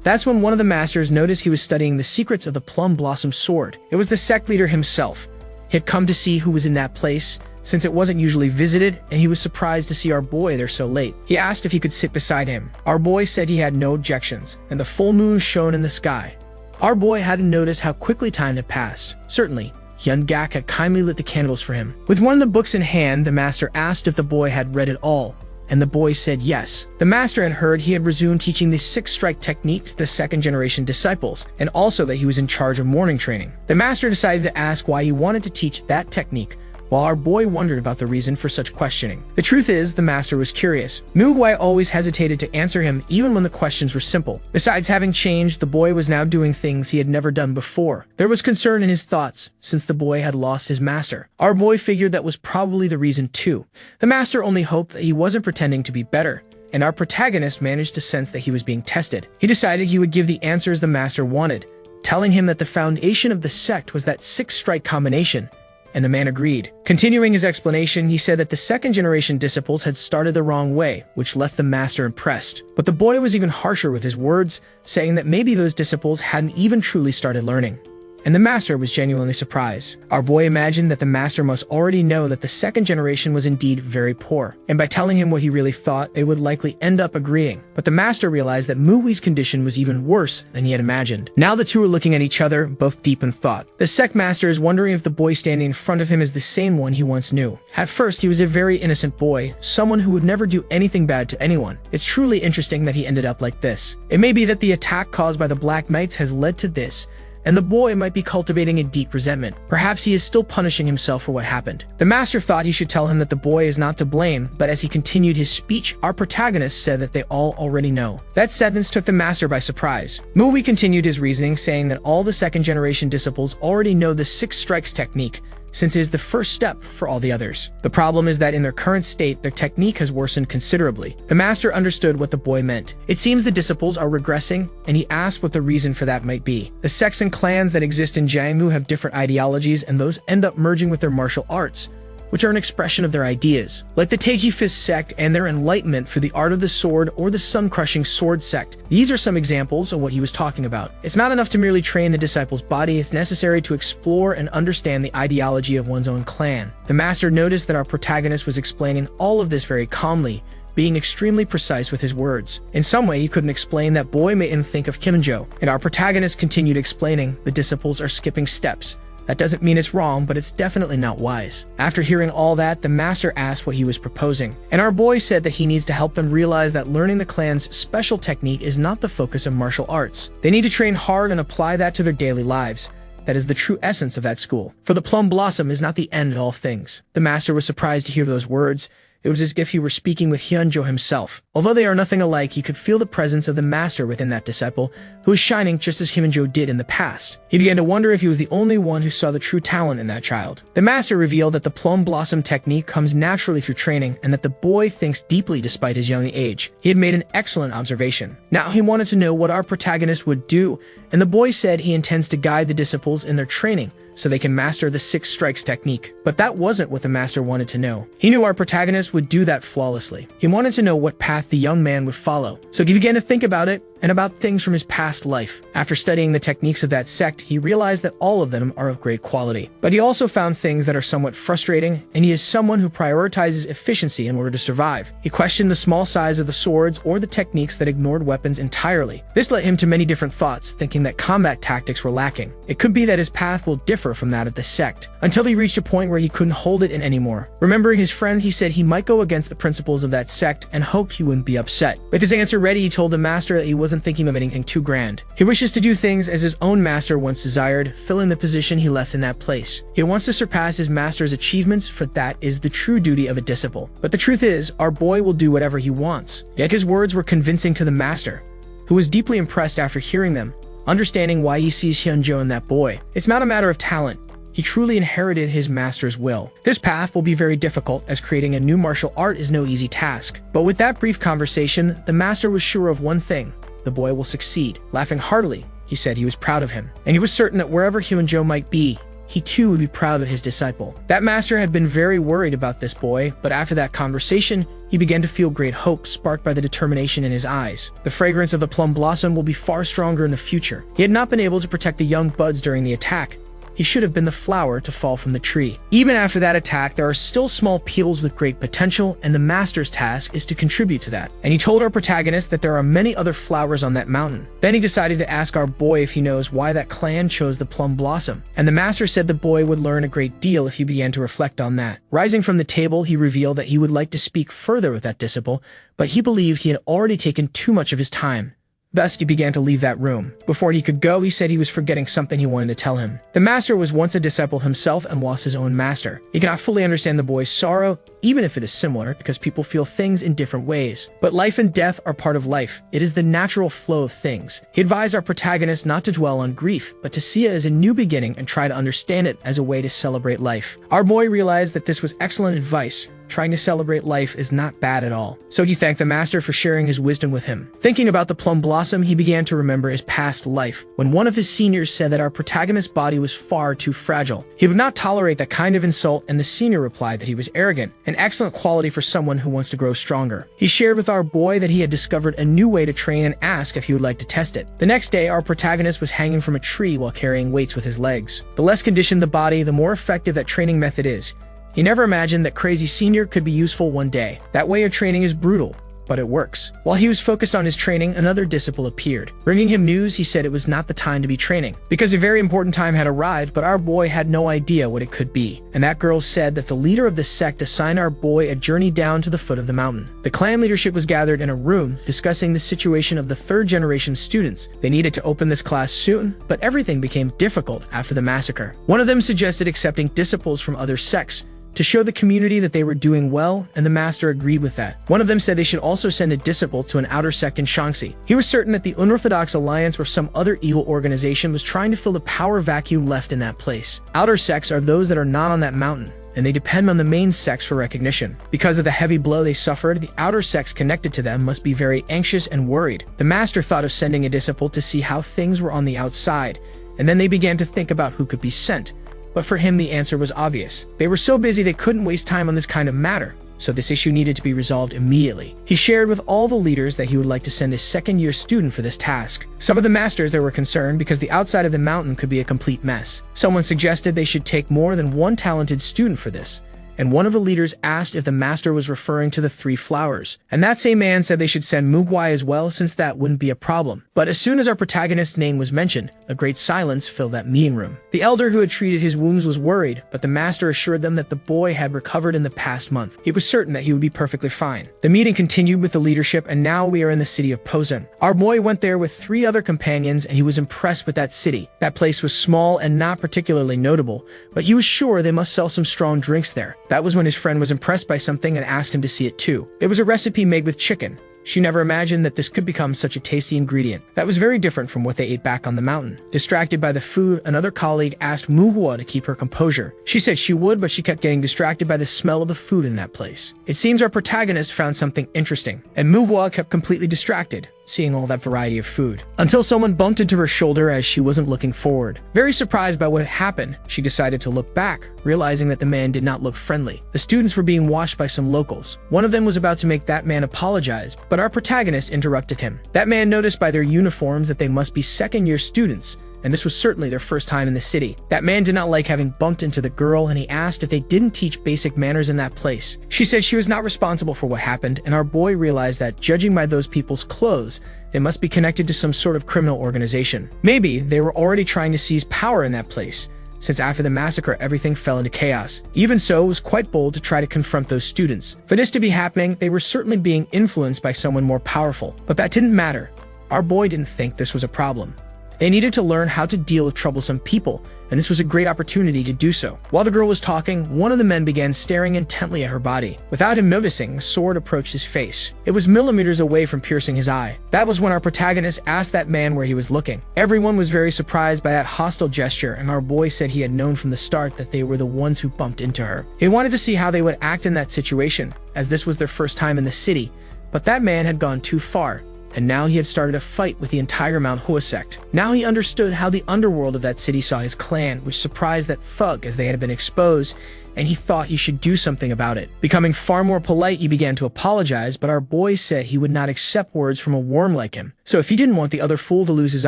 That's when one of the masters noticed he was studying the secrets of the plum blossom sword. It was the sect leader himself. He had come to see who was in that place, since it wasn't usually visited, and he was surprised to see our boy there so late. He asked if he could sit beside him. Our boy said he had no objections, and the full moon shone in the sky. Our boy hadn't noticed how quickly time had passed. Certainly, Hyun-gak had kindly lit the candles for him. With one of the books in hand, the master asked if the boy had read it all, and the boy said yes. The master had heard he had resumed teaching the 6-strike technique to the 2nd-generation disciples, and also that he was in charge of morning training. The master decided to ask why he wanted to teach that technique, while our boy wondered about the reason for such questioning. The truth is, the master was curious. Manhwa always hesitated to answer him even when the questions were simple. Besides having changed, the boy was now doing things he had never done before. There was concern in his thoughts, since the boy had lost his master. Our boy figured that was probably the reason too. The master only hoped that he wasn't pretending to be better, and our protagonist managed to sense that he was being tested. He decided he would give the answers the master wanted, telling him that the foundation of the sect was that 6-strike combination, and the man agreed. Continuing his explanation, he said that the 2nd-generation disciples had started the wrong way, which left the master impressed. But the boy was even harsher with his words, saying that maybe those disciples hadn't even truly started learning. And the master was genuinely surprised. Our boy imagined that the master must already know that the 2nd generation was indeed very poor, and by telling him what he really thought, they would likely end up agreeing. But the master realized that Mui's condition was even worse than he had imagined. Now the two were looking at each other, both deep in thought. The sect master is wondering if the boy standing in front of him is the same one he once knew. At first, he was a very innocent boy, someone who would never do anything bad to anyone. It's truly interesting that he ended up like this. It may be that the attack caused by the Black Knights has led to this, and the boy might be cultivating a deep resentment. Perhaps he is still punishing himself for what happened. The master thought he should tell him that the boy is not to blame, but as he continued his speech, our protagonist said that they all already know. That sentence took the master by surprise. Mui continued his reasoning, saying that all the 2nd generation disciples already know the 6 strikes technique, since it is the first step for all the others. The problem is that in their current state, their technique has worsened considerably. The master understood what the boy meant. It seems the disciples are regressing, and he asked what the reason for that might be. The sects and clans that exist in Jianghu have different ideologies, and those end up merging with their martial arts, which are an expression of their ideas, like the Teiji Fist sect and their enlightenment for the art of the sword, or the sun-crushing sword sect. These are some examples of what he was talking about. It's not enough to merely train the disciple's body, it's necessary to explore and understand the ideology of one's own clan. The master noticed that our protagonist was explaining all of this very calmly, being extremely precise with his words. In some way, he couldn't explain that boy made him think of Kimonjo, and our protagonist continued explaining, the disciples are skipping steps. That doesn't mean it's wrong, but it's definitely not wise. After hearing all that, the master asked what he was proposing, and our boy said that he needs to help them realize that learning the clan's special technique is not the focus of martial arts. They need to train hard and apply that to their daily lives. That is the true essence of that school. For the plum blossom is not the end of all things. The master was surprised to hear those words. It was as if he were speaking with Hyunjo himself. Although they are nothing alike, he could feel the presence of the master within that disciple, who was shining just as Hyunjo did in the past. He began to wonder if he was the only one who saw the true talent in that child. The master revealed that the plum blossom technique comes naturally through training, and that the boy thinks deeply despite his young age. He had made an excellent observation. Now he wanted to know what our protagonist would do, and the boy said he intends to guide the disciples in their training, so they can master the 6 strikes technique. But that wasn't what the master wanted to know. He knew our protagonist would do that flawlessly. He wanted to know what path the young man would follow. So he began to think about it, and about things from his past life. After studying the techniques of that sect, he realized that all of them are of great quality. But he also found things that are somewhat frustrating, and he is someone who prioritizes efficiency in order to survive. He questioned the small size of the swords or the techniques that ignored weapons entirely. This led him to many different thoughts, thinking that combat tactics were lacking. It could be that his path will differ from that of the sect, until he reached a point where he couldn't hold it in anymore. Remembering his friend, he said he might go against the principles of that sect and hoped he wouldn't be upset. With his answer ready, he told the master that he wasn't thinking of anything too grand. He wishes to do things as his own master once desired, filling the position he left in that place. He wants to surpass his master's achievements, for that is the true duty of a disciple. But the truth is, our boy will do whatever he wants. Yet his words were convincing to the master, who was deeply impressed after hearing them, understanding why he sees Hyunjo in that boy. It's not a matter of talent. He truly inherited his master's will. This path will be very difficult, as creating a new martial art is no easy task. But with that brief conversation, the master was sure of one thing: the boy will succeed. Laughing heartily, he said he was proud of him, and he was certain that wherever Hyunjo might be, he too would be proud of his disciple. That master had been very worried about this boy, but after that conversation, he began to feel great hope sparked by the determination in his eyes. The fragrance of the plum blossom will be far stronger in the future. He had not been able to protect the young buds during the attack. He should have been the flower to fall from the tree. Even after that attack, there are still small peels with great potential, and the master's task is to contribute to that. And he told our protagonist that there are many other flowers on that mountain. Then he decided to ask our boy if he knows why that clan chose the plum blossom. And the master said the boy would learn a great deal if he began to reflect on that. Rising from the table, he revealed that he would like to speak further with that disciple, but he believed he had already taken too much of his time. Thus, he began to leave that room. Before he could go, he said he was forgetting something he wanted to tell him. The master was once a disciple himself and lost his own master. He cannot fully understand the boy's sorrow, even if it is similar, because people feel things in different ways. But life and death are part of life. It is the natural flow of things. He advised our protagonist not to dwell on grief, but to see it as a new beginning and try to understand it as a way to celebrate life. Our boy realized that this was excellent advice. Trying to celebrate life is not bad at all. So he thanked the master for sharing his wisdom with him. Thinking about the plum blossom, he began to remember his past life, when one of his seniors said that our protagonist's body was far too fragile. He would not tolerate that kind of insult, and the senior replied that he was arrogant, an excellent quality for someone who wants to grow stronger. He shared with our boy that he had discovered a new way to train and asked if he would like to test it. The next day, our protagonist was hanging from a tree while carrying weights with his legs. The less conditioned the body, the more effective that training method is. He never imagined that crazy senior could be useful one day. That way of training is brutal, but it works. While he was focused on his training, another disciple appeared. Bringing him news, he said it was not the time to be training, because a very important time had arrived, but our boy had no idea what it could be. And that girl said that the leader of the sect assigned our boy a journey down to the foot of the mountain. The clan leadership was gathered in a room, discussing the situation of the third-generation students. They needed to open this class soon, but everything became difficult after the massacre. One of them suggested accepting disciples from other sects, to show the community that they were doing well, and the master agreed with that. One of them said they should also send a disciple to an outer sect in Shaanxi. He was certain that the Unorthodox Alliance or some other evil organization was trying to fill the power vacuum left in that place. Outer sects are those that are not on that mountain, and they depend on the main sects for recognition. Because of the heavy blow they suffered, the outer sects connected to them must be very anxious and worried. The master thought of sending a disciple to see how things were on the outside, and then they began to think about who could be sent. But for him, the answer was obvious. They were so busy they couldn't waste time on this kind of matter, so this issue needed to be resolved immediately. He shared with all the leaders that he would like to send his second-year student for this task. Some of the masters there were concerned because the outside of the mountain could be a complete mess. Someone suggested they should take more than one talented student for this, and one of the leaders asked if the master was referring to the 3 flowers. And that same man said they should send Mugwai as well, since that wouldn't be a problem. But as soon as our protagonist's name was mentioned, a great silence filled that meeting room. The elder who had treated his wounds was worried, but the master assured them that the boy had recovered in the past month. He was certain that he would be perfectly fine. The meeting continued with the leadership, and now we are in the city of Posen. Our boy went there with 3 other companions, and he was impressed with that city. That place was small and not particularly notable, but he was sure they must sell some strong drinks there. That was when his friend was impressed by something and asked him to see it too. It was a recipe made with chicken. She never imagined that this could become such a tasty ingredient. That was very different from what they ate back on the mountain. Distracted by the food, another colleague asked Manhwa to keep her composure. She said she would, but she kept getting distracted by the smell of the food in that place. It seems our protagonist found something interesting, and Manhwa kept completely distracted, seeing all that variety of food, until someone bumped into her shoulder as she wasn't looking forward. Very surprised by what had happened, she decided to look back, realizing that the man did not look friendly. The students were being watched by some locals. One of them was about to make that man apologize, but our protagonist interrupted him. That man noticed by their uniforms that they must be second-year students, and this was certainly their first time in the city. That man did not like having bumped into the girl, and he asked if they didn't teach basic manners in that place. She said she was not responsible for what happened, and our boy realized that, judging by those people's clothes, they must be connected to some sort of criminal organization. Maybe they were already trying to seize power in that place, since after the massacre everything fell into chaos. Even so, it was quite bold to try to confront those students. For this to be happening, they were certainly being influenced by someone more powerful. But that didn't matter. Our boy didn't think this was a problem. They needed to learn how to deal with troublesome people, and this was a great opportunity to do so. While the girl was talking, one of the men began staring intently at her body. Without him noticing, a sword approached his face. It was millimeters away from piercing his eye. That was when our protagonist asked that man where he was looking. Everyone was very surprised by that hostile gesture, and our boy said he had known from the start that they were the ones who bumped into her. He wanted to see how they would act in that situation, as this was their first time in the city, but that man had gone too far, and now he had started a fight with the entire Manhwa sect. Now he understood how the underworld of that city saw his clan, which surprised that thug as they had been exposed, and he thought he should do something about it. Becoming far more polite, he began to apologize, but our boy said he would not accept words from a worm like him. So if he didn't want the other fool to lose his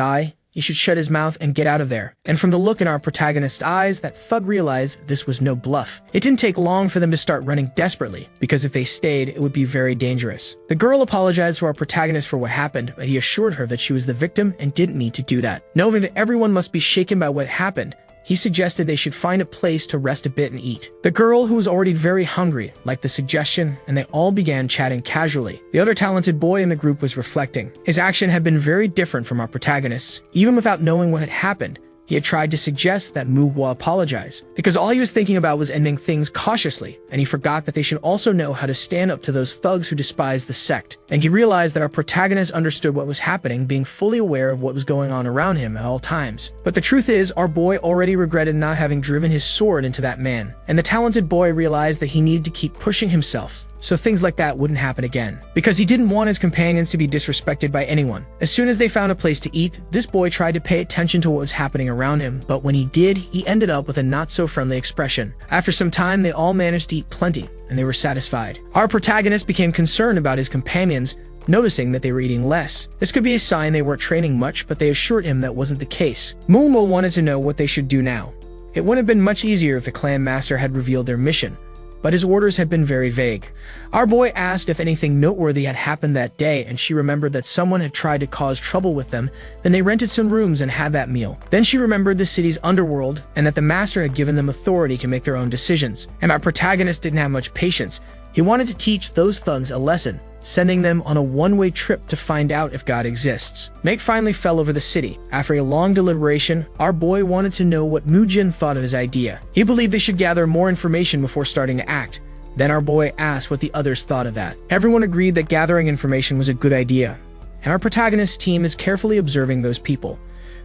eye, he should shut his mouth and get out of there. And from the look in our protagonist's eyes, that thug realized this was no bluff. It didn't take long for them to start running desperately, because if they stayed, it would be very dangerous. The girl apologized to our protagonist for what happened, but he assured her that she was the victim and didn't need to do that. Knowing that everyone must be shaken by what happened, he suggested they should find a place to rest a bit and eat. The girl, who was already very hungry, liked the suggestion, and they all began chatting casually. The other talented boy in the group was reflecting. His action had been very different from our protagonist's. Even without knowing what had happened, he had tried to suggest that Manhwa apologize, because all he was thinking about was ending things cautiously, and he forgot that they should also know how to stand up to those thugs who despised the sect. And he realized that our protagonist understood what was happening, being fully aware of what was going on around him at all times. But the truth is, our boy already regretted not having driven his sword into that man, and the talented boy realized that he needed to keep pushing himself, so things like that wouldn't happen again, because he didn't want his companions to be disrespected by anyone. As soon as they found a place to eat, this boy tried to pay attention to what was happening around him, but when he did, he ended up with a not-so-friendly expression. After some time, they all managed to eat plenty, and they were satisfied. Our protagonist became concerned about his companions, noticing that they were eating less. This could be a sign they weren't training much, but they assured him that wasn't the case. Manhwa wanted to know what they should do now. It would have been much easier if the clan master had revealed their mission, but his orders had been very vague. Our boy asked if anything noteworthy had happened that day, and she remembered that someone had tried to cause trouble with them. Then they rented some rooms and had that meal. Then she remembered the city's underworld, and that the master had given them authority to make their own decisions. And our protagonist didn't have much patience. He wanted to teach those thugs a lesson, sending them on a one-way trip to find out if God exists. Night finally fell over the city. After a long deliberation, our boy wanted to know what Mujin thought of his idea. He believed they should gather more information before starting to act. Then our boy asked what the others thought of that. Everyone agreed that gathering information was a good idea, and our protagonist's team is carefully observing those people,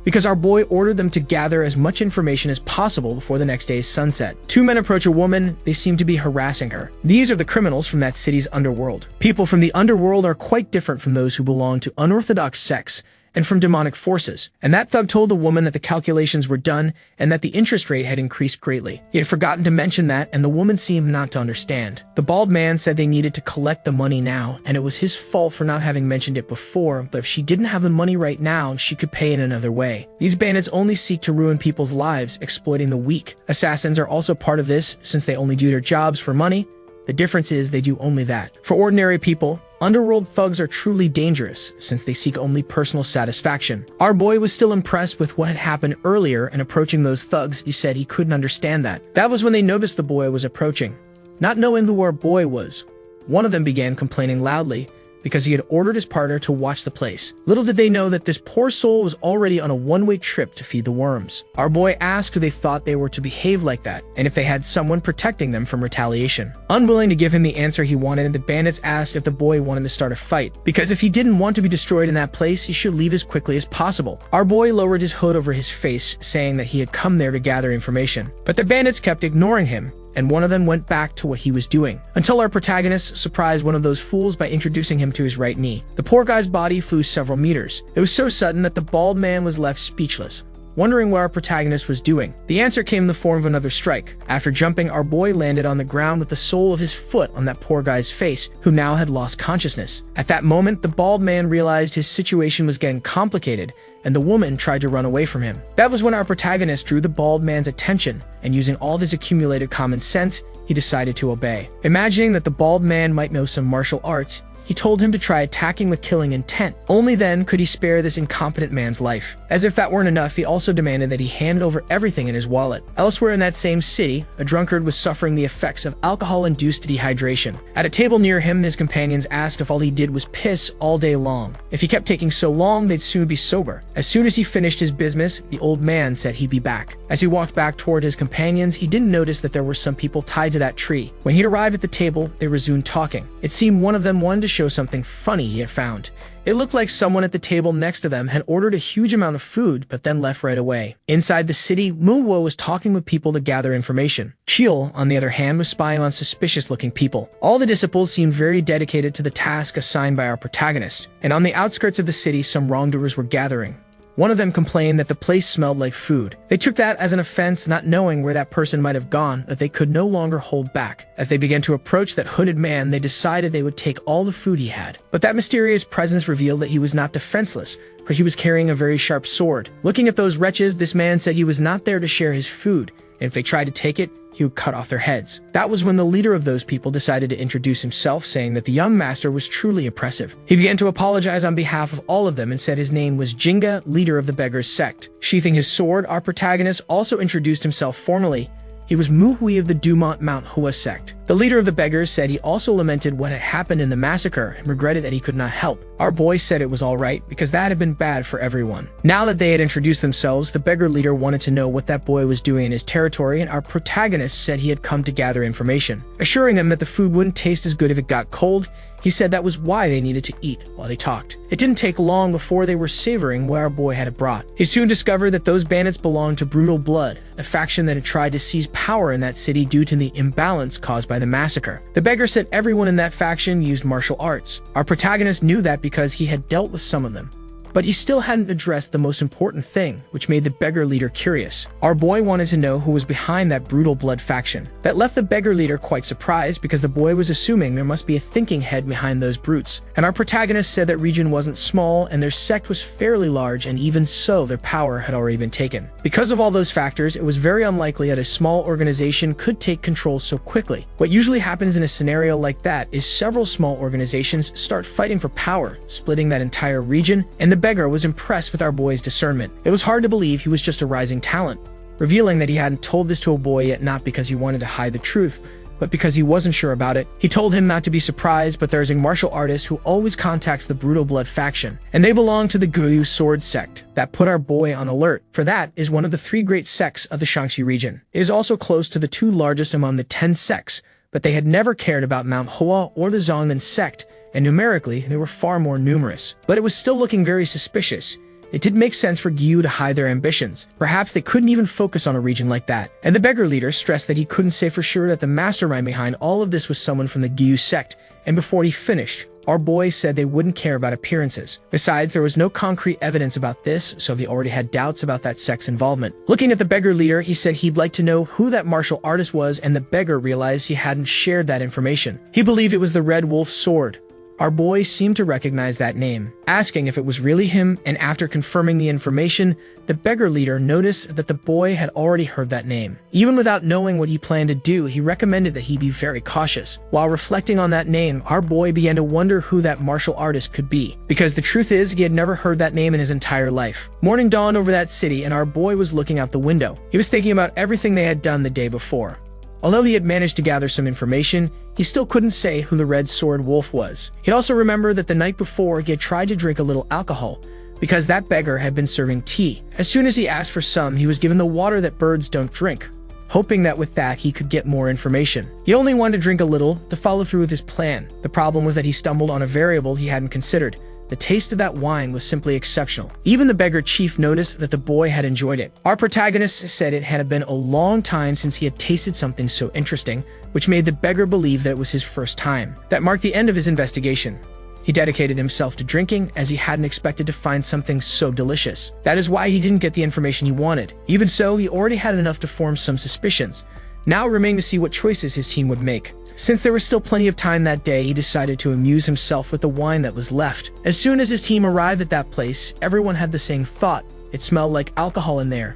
because our boy ordered them to gather as much information as possible before the next day's sunset. Two men approach a woman. They seem to be harassing her. These are the criminals from that city's underworld. People from the underworld are quite different from those who belong to unorthodox sects, and from demonic forces. And that thug told the woman that the calculations were done and that the interest rate had increased greatly. He had forgotten to mention that, and the woman seemed not to understand. The bald man said they needed to collect the money now, and it was his fault for not having mentioned it before, but if she didn't have the money right now, she could pay in another way. These bandits only seek to ruin people's lives, exploiting the weak. Assassins are also part of this, since they only do their jobs for money. The difference is they do only that. For ordinary people, underworld thugs are truly dangerous, since they seek only personal satisfaction. Our boy was still impressed with what had happened earlier, and approaching those thugs, he said he couldn't understand that. That was when they noticed the boy was approaching. Not knowing who our boy was, one of them began complaining loudly, because he had ordered his partner to watch the place. Little did they know that this poor soul was already on a one-way trip to feed the worms. Our boy asked who they thought they were to behave like that, and if they had someone protecting them from retaliation. Unwilling to give him the answer he wanted, the bandits asked if the boy wanted to start a fight, because if he didn't want to be destroyed in that place, he should leave as quickly as possible. Our boy lowered his hood over his face, saying that he had come there to gather information. But the bandits kept ignoring him, and one of them went back to what he was doing, until our protagonist surprised one of those fools by introducing him to his right knee. The poor guy's body flew several meters. It was so sudden that the bald man was left speechless, wondering what our protagonist was doing. The answer came in the form of another strike. After jumping, our boy landed on the ground with the sole of his foot on that poor guy's face, who now had lost consciousness. At that moment, the bald man realized his situation was getting complicated, and the woman tried to run away from him. That was when our protagonist drew the bald man's attention, and using all of his accumulated common sense, he decided to obey. Imagining that the bald man might know some martial arts, he told him to try attacking with killing intent. Only then could he spare this incompetent man's life. As if that weren't enough, he also demanded that he hand over everything in his wallet. Elsewhere in that same city, a drunkard was suffering the effects of alcohol-induced dehydration. At a table near him, his companions asked if all he did was piss all day long. If he kept taking so long, they'd soon be sober. As soon as he finished his business, the old man said he'd be back. As he walked back toward his companions, he didn't notice that there were some people tied to that tree. When he arrived at the table, they resumed talking. It seemed one of them wanted to show something funny he had found. It looked like someone at the table next to them had ordered a huge amount of food, but then left right away. Inside the city, Manhwa was talking with people to gather information. Sheol, on the other hand, was spying on suspicious-looking people. All the disciples seemed very dedicated to the task assigned by our protagonist, and on the outskirts of the city, some wrongdoers were gathering. One of them complained that the place smelled like food. They took that as an offense, not knowing where that person might have gone, that they could no longer hold back. As they began to approach that hooded man, they decided they would take all the food he had. But that mysterious presence revealed that he was not defenseless, for he was carrying a very sharp sword. Looking at those wretches, this man said he was not there to share his food, and if they tried to take it, he would cut off their heads. That was when the leader of those people decided to introduce himself, saying that the young master was truly oppressive. He began to apologize on behalf of all of them and said his name was Jinga, leader of the beggars sect. Sheathing his sword, our protagonist also introduced himself formally. He was Muhui of the Dumont Manhwa sect. The leader of the beggars said he also lamented what had happened in the massacre and regretted that he could not help. Our boy said it was all right because that had been bad for everyone. Now that they had introduced themselves, the beggar leader wanted to know what that boy was doing in his territory, and our protagonist said he had come to gather information. Assuring them that the food wouldn't taste as good if it got cold, he said that was why they needed to eat while they talked. It didn't take long before they were savoring what our boy had brought. He soon discovered that those bandits belonged to Brutal Blood, a faction that had tried to seize power in that city due to the imbalance caused by the massacre. The beggar said everyone in that faction used martial arts. Our protagonist knew that because he had dealt with some of them. But he still hadn't addressed the most important thing, which made the beggar leader curious. Our boy wanted to know who was behind that Brutal Blood faction. That left the beggar leader quite surprised because the boy was assuming there must be a thinking head behind those brutes. And our protagonist said that region wasn't small and their sect was fairly large, and even so, their power had already been taken. Because of all those factors, it was very unlikely that a small organization could take control so quickly. What usually happens in a scenario like that is several small organizations start fighting for power, splitting that entire region, and the beggar was impressed with our boy's discernment. It was hard to believe he was just a rising talent, revealing that he hadn't told this to a boy yet, not because he wanted to hide the truth, but because he wasn't sure about it. He told him not to be surprised, but there's a martial artist who always contacts the Brutal Blood faction, and they belong to the Guryu Sword sect. That put our boy on alert, for that is one of the 3 great sects of the Shaanxi region. It is also close to the 2 largest among the 10 sects, but they had never cared about Manhwa or the Zongnan sect, and numerically, they were far more numerous. But it was still looking very suspicious. It did make sense for Gyu to hide their ambitions. Perhaps they couldn't even focus on a region like that. And the beggar leader stressed that he couldn't say for sure that the mastermind behind all of this was someone from the Gyu sect. And before he finished, Our boy said they wouldn't care about appearances. Besides, there was no concrete evidence about this, so they already had doubts about that sect's involvement. Looking at the beggar leader, he said he'd like to know who that martial artist was, and the beggar realized he hadn't shared that information. He believed it was the Red Wolf Sword. Our boy seemed to recognize that name, asking if it was really him, and after confirming the information, the beggar leader noticed that the boy had already heard that name. Even without knowing what he planned to do, he recommended that he be very cautious. While reflecting on that name, our boy began to wonder who that martial artist could be, because the truth is he had never heard that name in his entire life. Morning dawned over that city, and our boy was looking out the window. He was thinking about everything they had done the day before. Although he had managed to gather some information, he still couldn't say who the Red Sword Wolf was. He'd also remembered that the night before he had tried to drink a little alcohol, because that beggar had been serving tea. As soon as he asked for some, he was given the water that birds don't drink, hoping that with that he could get more information. He only wanted to drink a little to follow through with his plan. The problem was that he stumbled on a variable he hadn't considered. The taste of that wine was simply exceptional. Even the beggar chief noticed that the boy had enjoyed it. Our protagonist said it had been a long time since he had tasted something so interesting, which made the beggar believe that it was his first time. That marked the end of his investigation. He dedicated himself to drinking, as he hadn't expected to find something so delicious. That is why he didn't get the information he wanted. Even so, he already had enough to form some suspicions. Now it remained to see what choices his team would make. Since there was still plenty of time that day, he decided to amuse himself with the wine that was left. As soon as his team arrived at that place, everyone had the same thought. It smelled like alcohol in there.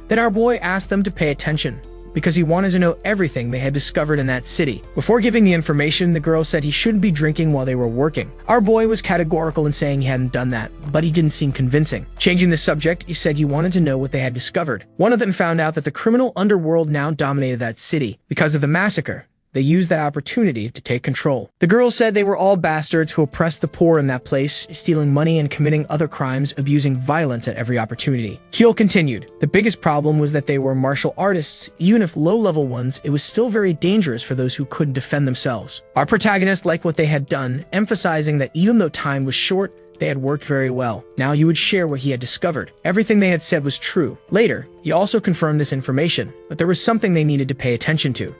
Then our boy asked them to pay attention, because he wanted to know everything they had discovered in that city. Before giving the information, the girl said he shouldn't be drinking while they were working. Our boy was categorical in saying he hadn't done that, but he didn't seem convincing. Changing the subject, he said he wanted to know what they had discovered. One of them found out that the criminal underworld now dominated that city. Because of the massacre, they used that opportunity to take control. The girls said they were all bastards who oppressed the poor in that place, stealing money and committing other crimes, abusing violence at every opportunity. Keel continued. The biggest problem was that they were martial artists. Even if low-level ones, it was still very dangerous for those who couldn't defend themselves. Our protagonist liked what they had done, emphasizing that even though time was short, they had worked very well. Now he would share what he had discovered. Everything they had said was true. Later, he also confirmed this information, but there was something they needed to pay attention to.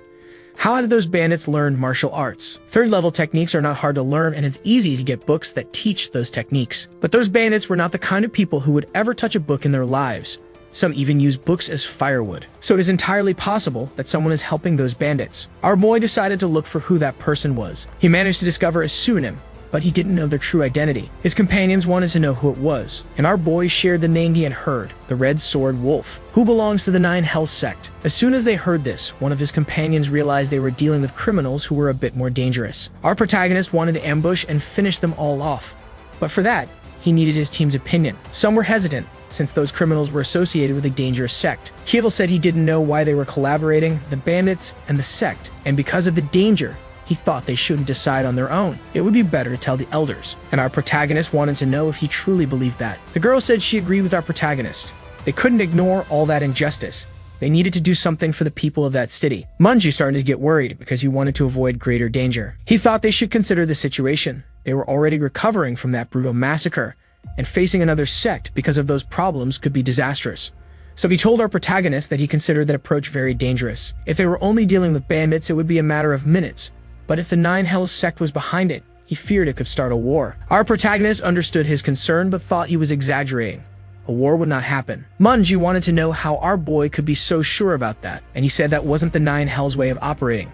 How had those bandits learned martial arts? Third-level techniques are not hard to learn, and it's easy to get books that teach those techniques. But those bandits were not the kind of people who would ever touch a book in their lives. Some even use books as firewood. So it is entirely possible that someone is helping those bandits. Our boy decided to look for who that person was. He managed to discover a pseudonym, but he didn't know their true identity. His companions wanted to know who it was, and our boy shared the name he had heard, the Red Sword Wolf, who belongs to the Nine Hells sect. As soon as they heard this, one of his companions realized they were dealing with criminals who were a bit more dangerous. Our protagonist wanted to ambush and finish them all off, but for that, he needed his team's opinion. Some were hesitant, since those criminals were associated with a dangerous sect. Kievel said he didn't know why they were collaborating, the bandits and the sect, and because of the danger, he thought they shouldn't decide on their own. It would be better to tell the elders. And our protagonist wanted to know if he truly believed that. The girl said she agreed with our protagonist. They couldn't ignore all that injustice. They needed to do something for the people of that city. Manji started to get worried because he wanted to avoid greater danger. He thought they should consider the situation. They were already recovering from that brutal massacre, and facing another sect because of those problems could be disastrous. So he told our protagonist that he considered that approach very dangerous. If they were only dealing with bandits, it would be a matter of minutes. But if the Nine Hells sect was behind it, he feared it could start a war. Our protagonist understood his concern but thought he was exaggerating. A war would not happen. Manji wanted to know how our boy could be so sure about that, and he said that wasn't the Nine Hells way of operating.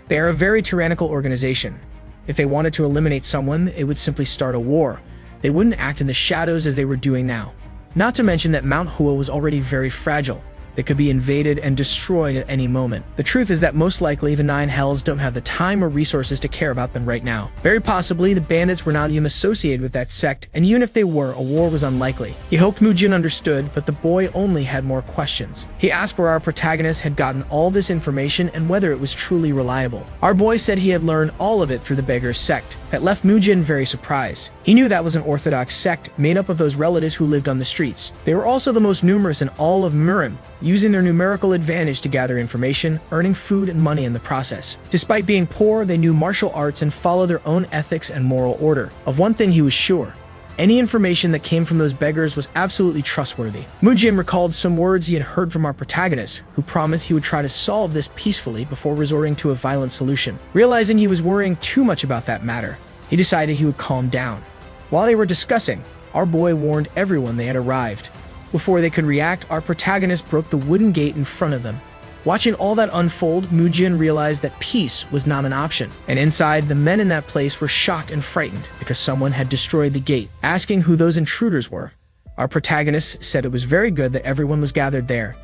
They are a very tyrannical organization. If they wanted to eliminate someone, it would simply start a war. They wouldn't act in the shadows as they were doing now. Not to mention that Mount Hua was already very fragile. They could be invaded and destroyed at any moment. The truth is that most likely the Nine Hells don't have the time or resources to care about them right now. Very possibly the bandits were not even associated with that sect, and even if they were, a war was unlikely. He hoped Mujin understood, but the boy only had more questions. He asked where our protagonist had gotten all this information and whether it was truly reliable. Our boy said he had learned all of it through the beggar's sect. That left Mujin very surprised. He knew that was an orthodox sect made up of those relatives who lived on the streets. They were also the most numerous in all of Murim, using their numerical advantage to gather information, earning food and money in the process. Despite being poor, they knew martial arts and followed their own ethics and moral order. Of one thing he was sure: any information that came from those beggars was absolutely trustworthy. Mujin recalled some words he had heard from our protagonist, who promised he would try to solve this peacefully before resorting to a violent solution. Realizing he was worrying too much about that matter, he decided he would calm down. While they were discussing, our boy warned everyone they had arrived. Before they could react, our protagonist broke the wooden gate in front of them. Watching all that unfold, Mujin realized that peace was not an option. And inside, the men in that place were shocked and frightened because someone had destroyed the gate, asking who those intruders were. Our protagonist said it was very good that everyone was gathered there,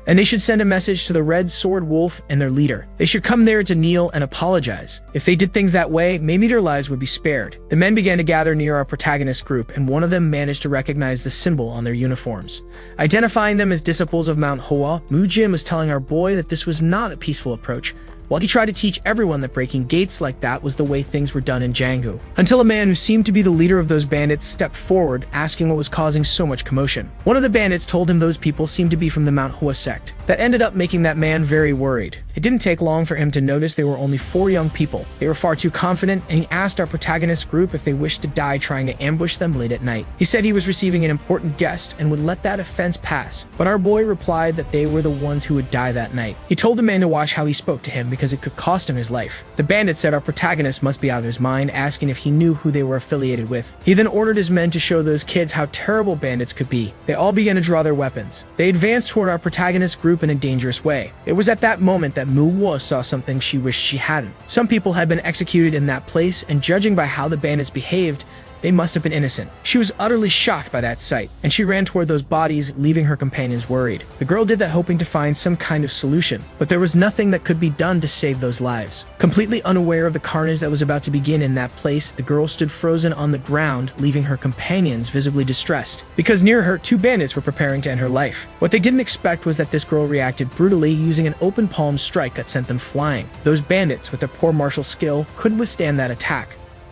and they should send a message to the Red Sword Wolf and their leader. They should come there to kneel and apologize. If they did things that way, maybe their lives would be spared. The men began to gather near our protagonist group, and one of them managed to recognize the symbol on their uniforms. Identifying them as disciples of Manhwa, Mujin was telling our boy that this was not a peaceful approach, while he tried to teach everyone that breaking gates like that was the way things were done in Jianghu. Until a man who seemed to be the leader of those bandits stepped forward, asking what was causing so much commotion. One of the bandits told him those people seemed to be from the Manhwa sect. That ended up making that man very worried. It didn't take long for him to notice they were only 4 young people. They were far too confident, and he asked our protagonist group if they wished to die trying to ambush them late at night. He said he was receiving an important guest and would let that offense pass, but our boy replied that they were the ones who would die that night. He told the man to watch how he spoke to him because it could cost him his life. The bandit said our protagonist must be out of his mind, asking if he knew who they were affiliated with. He then ordered his men to show those kids how terrible bandits could be. They all began to draw their weapons. They advanced toward our protagonist group in a dangerous way. It was at that moment that Manhwa saw something she wished she hadn't. Some people had been executed in that place, and judging by how the bandits behaved, they must have been innocent. She was utterly shocked by that sight, and she ran toward those bodies, leaving her companions worried. The girl did that hoping to find some kind of solution, but there was nothing that could be done to save those lives. Completely unaware of the carnage that was about to begin in that place, the girl stood frozen on the ground, leaving her companions visibly distressed. Because near her, 2 bandits were preparing to end her life. What they didn't expect was that this girl reacted brutally, using an open palm strike that sent them flying. Those bandits, with their poor martial skill, couldn't withstand that attack.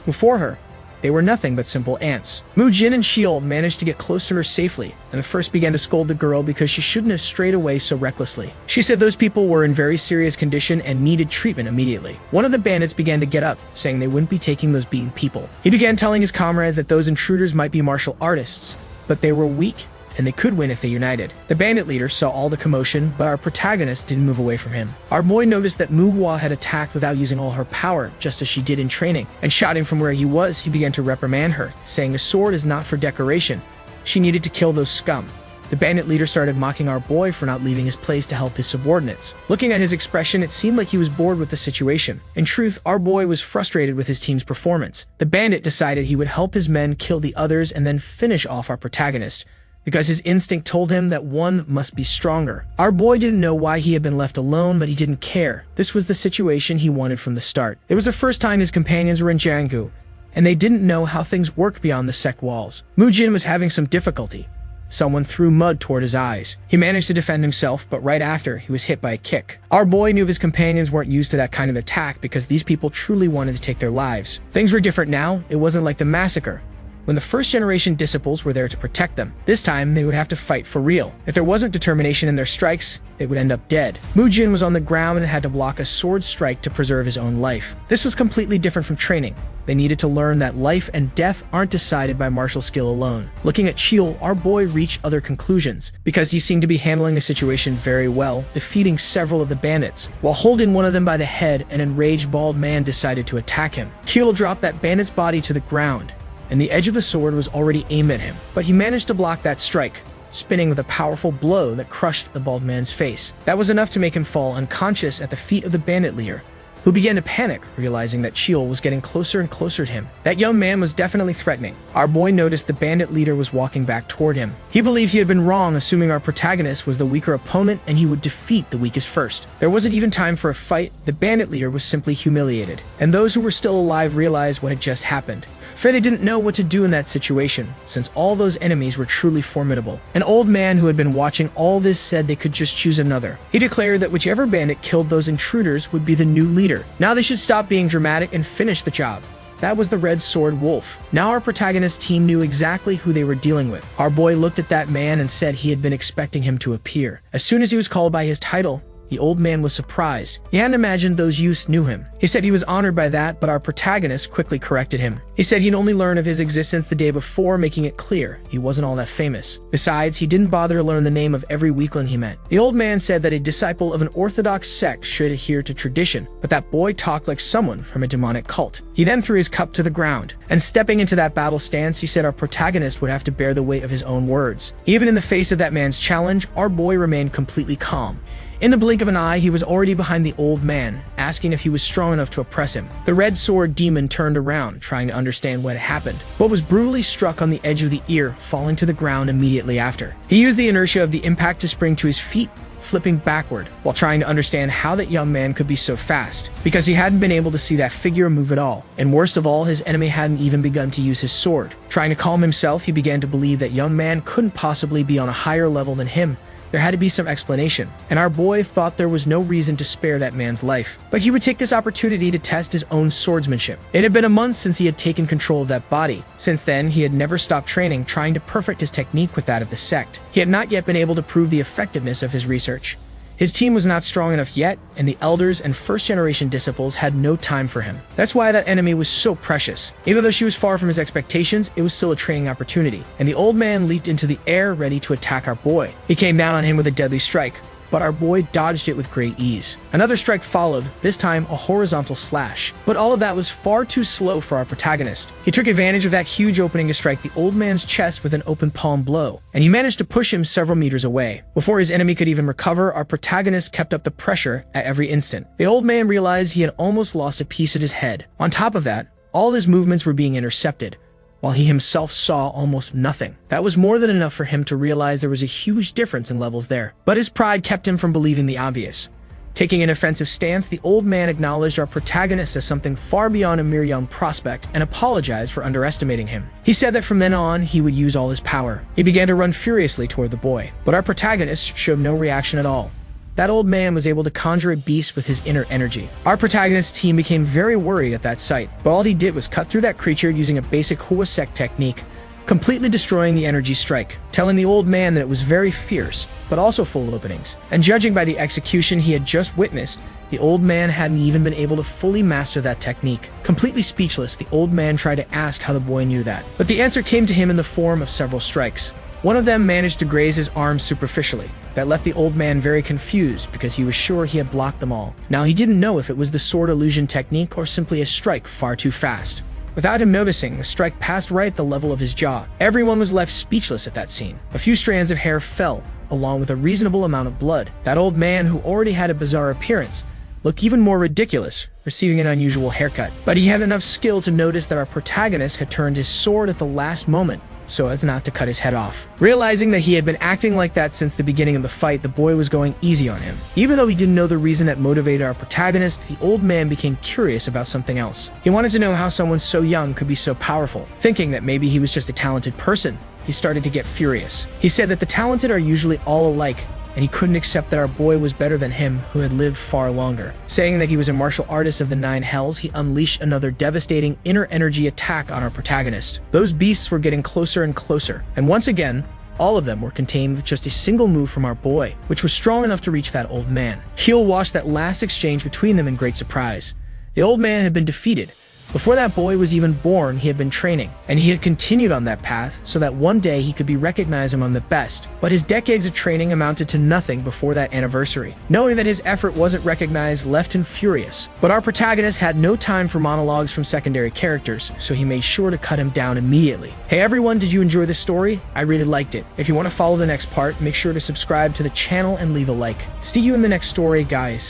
Before her, they were nothing but simple ants. Mujin and Sheol managed to get close to her safely, and at first began to scold the girl because she shouldn't have strayed away so recklessly. She said those people were in very serious condition and needed treatment immediately. One of the bandits began to get up, saying they wouldn't be taking those beaten people. He began telling his comrades that those intruders might be martial artists, but they were weak, and they could win if they united. The bandit leader saw all the commotion, but our protagonist didn't move away from him. Our boy noticed that Manhwa had attacked without using all her power, just as she did in training, and shouting from where he was, he began to reprimand her, saying the sword is not for decoration. She needed to kill those scum. The bandit leader started mocking our boy for not leaving his place to help his subordinates. Looking at his expression, it seemed like he was bored with the situation. In truth, our boy was frustrated with his team's performance. The bandit decided he would help his men kill the others and then finish off our protagonist, because his instinct told him that one must be stronger. Our boy didn't know why he had been left alone, but he didn't care. This was the situation he wanted from the start. It was the first time his companions were in Jianghu, and they didn't know how things worked beyond the sect walls. Mujin was having some difficulty. Someone threw mud toward his eyes. He managed to defend himself, but right after, he was hit by a kick. Our boy knew his companions weren't used to that kind of attack because these people truly wanted to take their lives. Things were different now. It wasn't like the massacre, when the first-generation disciples were there to protect them. This time, they would have to fight for real. If there wasn't determination in their strikes, they would end up dead. Mujin was on the ground and had to block a sword strike to preserve his own life. This was completely different from training. They needed to learn that life and death aren't decided by martial skill alone. Looking at Sheol, our boy reached other conclusions, because he seemed to be handling the situation very well, defeating several of the bandits. While holding one of them by the head, an enraged bald man decided to attack him. Sheol dropped that bandit's body to the ground, and the edge of the sword was already aimed at him. But he managed to block that strike, spinning with a powerful blow that crushed the bald man's face. That was enough to make him fall unconscious at the feet of the bandit leader, who began to panic, realizing that Sheol was getting closer and closer to him. That young man was definitely threatening. Our boy noticed the bandit leader was walking back toward him. He believed he had been wrong, assuming our protagonist was the weaker opponent and he would defeat the weakest first. There wasn't even time for a fight. The bandit leader was simply humiliated, and those who were still alive realized what had just happened. For they didn't know what to do in that situation, since all those enemies were truly formidable. An old man who had been watching all this said they could just choose another. He declared that whichever bandit killed those intruders would be the new leader. Now they should stop being dramatic and finish the job. That was the Red Sword Wolf. Now our protagonist team knew exactly who they were dealing with. Our boy looked at that man and said he had been expecting him to appear. As soon as he was called by his title, The old man was surprised. He hadn't imagined those youths knew him. He said he was honored by that, but our protagonist quickly corrected him. He said he'd only learned of his existence the day before, making it clear he wasn't all that famous. Besides, he didn't bother to learn the name of every weakling he met. The old man said that a disciple of an orthodox sect should adhere to tradition, but that boy talked like someone from a demonic cult. He then threw his cup to the ground, and stepping into that battle stance, he said our protagonist would have to bear the weight of his own words. Even in the face of that man's challenge, our boy remained completely calm. In the blink of an eye, he was already behind the old man, asking if he was strong enough to oppress him. The red sword demon turned around, trying to understand what had happened, but was brutally struck on the edge of the ear, falling to the ground immediately after. He used the inertia of the impact to spring to his feet, flipping backward, while trying to understand how that young man could be so fast, because he hadn't been able to see that figure move at all. And worst of all, his enemy hadn't even begun to use his sword. Trying to calm himself, he began to believe that young man couldn't possibly be on a higher level than him. There had to be some explanation, and our boy thought there was no reason to spare that man's life. But he would take this opportunity to test his own swordsmanship. It had been a month since he had taken control of that body. Since then, he had never stopped training, trying to perfect his technique with that of the sect. He had not yet been able to prove the effectiveness of his research. His team was not strong enough yet, and the elders and first-generation disciples had no time for him. That's why that enemy was so precious. Even though she was far from his expectations, it was still a training opportunity, and the old man leaped into the air ready to attack our boy. He came down on him with a deadly strike, but our boy dodged it with great ease. Another strike followed, this time a horizontal slash. But all of that was far too slow for our protagonist. He took advantage of that huge opening to strike the old man's chest with an open palm blow, and he managed to push him several meters away. Before his enemy could even recover, our protagonist kept up the pressure at every instant. The old man realized he had almost lost a piece of his head. On top of that, all his movements were being intercepted, while he himself saw almost nothing. That was more than enough for him to realize there was a huge difference in levels there. But his pride kept him from believing the obvious. Taking an offensive stance, the old man acknowledged our protagonist as something far beyond a mere young prospect and apologized for underestimating him. He said that from then on, he would use all his power. He began to run furiously toward the boy, but our protagonist showed no reaction at all. That old man was able to conjure a beast with his inner energy. Our protagonist's team became very worried at that sight, but all he did was cut through that creature using a basic Hua sect technique, completely destroying the energy strike, telling the old man that it was very fierce, but also full of openings. And judging by the execution he had just witnessed, the old man hadn't even been able to fully master that technique. Completely speechless, the old man tried to ask how the boy knew that, but the answer came to him in the form of several strikes. One of them managed to graze his arm superficially. That left the old man very confused because he was sure he had blocked them all. Now he didn't know if it was the sword illusion technique or simply a strike far too fast. Without him noticing, the strike passed right at the level of his jaw. Everyone was left speechless at that scene. A few strands of hair fell, along with a reasonable amount of blood. That old man, who already had a bizarre appearance, looked even more ridiculous, receiving an unusual haircut. But he had enough skill to notice that our protagonist had turned his sword at the last moment, so as not to cut his head off. Realizing that he had been acting like that since the beginning of the fight, the boy was going easy on him. Even though he didn't know the reason that motivated our protagonist, the old man became curious about something else. He wanted to know how someone so young could be so powerful. Thinking that maybe he was just a talented person, he started to get furious. He said that the talented are usually all alike, and he couldn't accept that our boy was better than him, who had lived far longer. Saying that he was a martial artist of the 9 hells, he unleashed another devastating inner energy attack on our protagonist. Those beasts were getting closer and closer, and once again, all of them were contained with just a single move from our boy, which was strong enough to reach that old man. Heel watched that last exchange between them in great surprise. The old man had been defeated. Before that boy was even born, he had been training, and he had continued on that path so that one day he could be recognized among the best. But his decades of training amounted to nothing before that anniversary. Knowing that his effort wasn't recognized left him furious. But our protagonist had no time for monologues from secondary characters, so he made sure to cut him down immediately. Hey everyone, did you enjoy this story? I really liked it. If you want to follow the next part, make sure to subscribe to the channel and leave a like. See you in the next story, guys.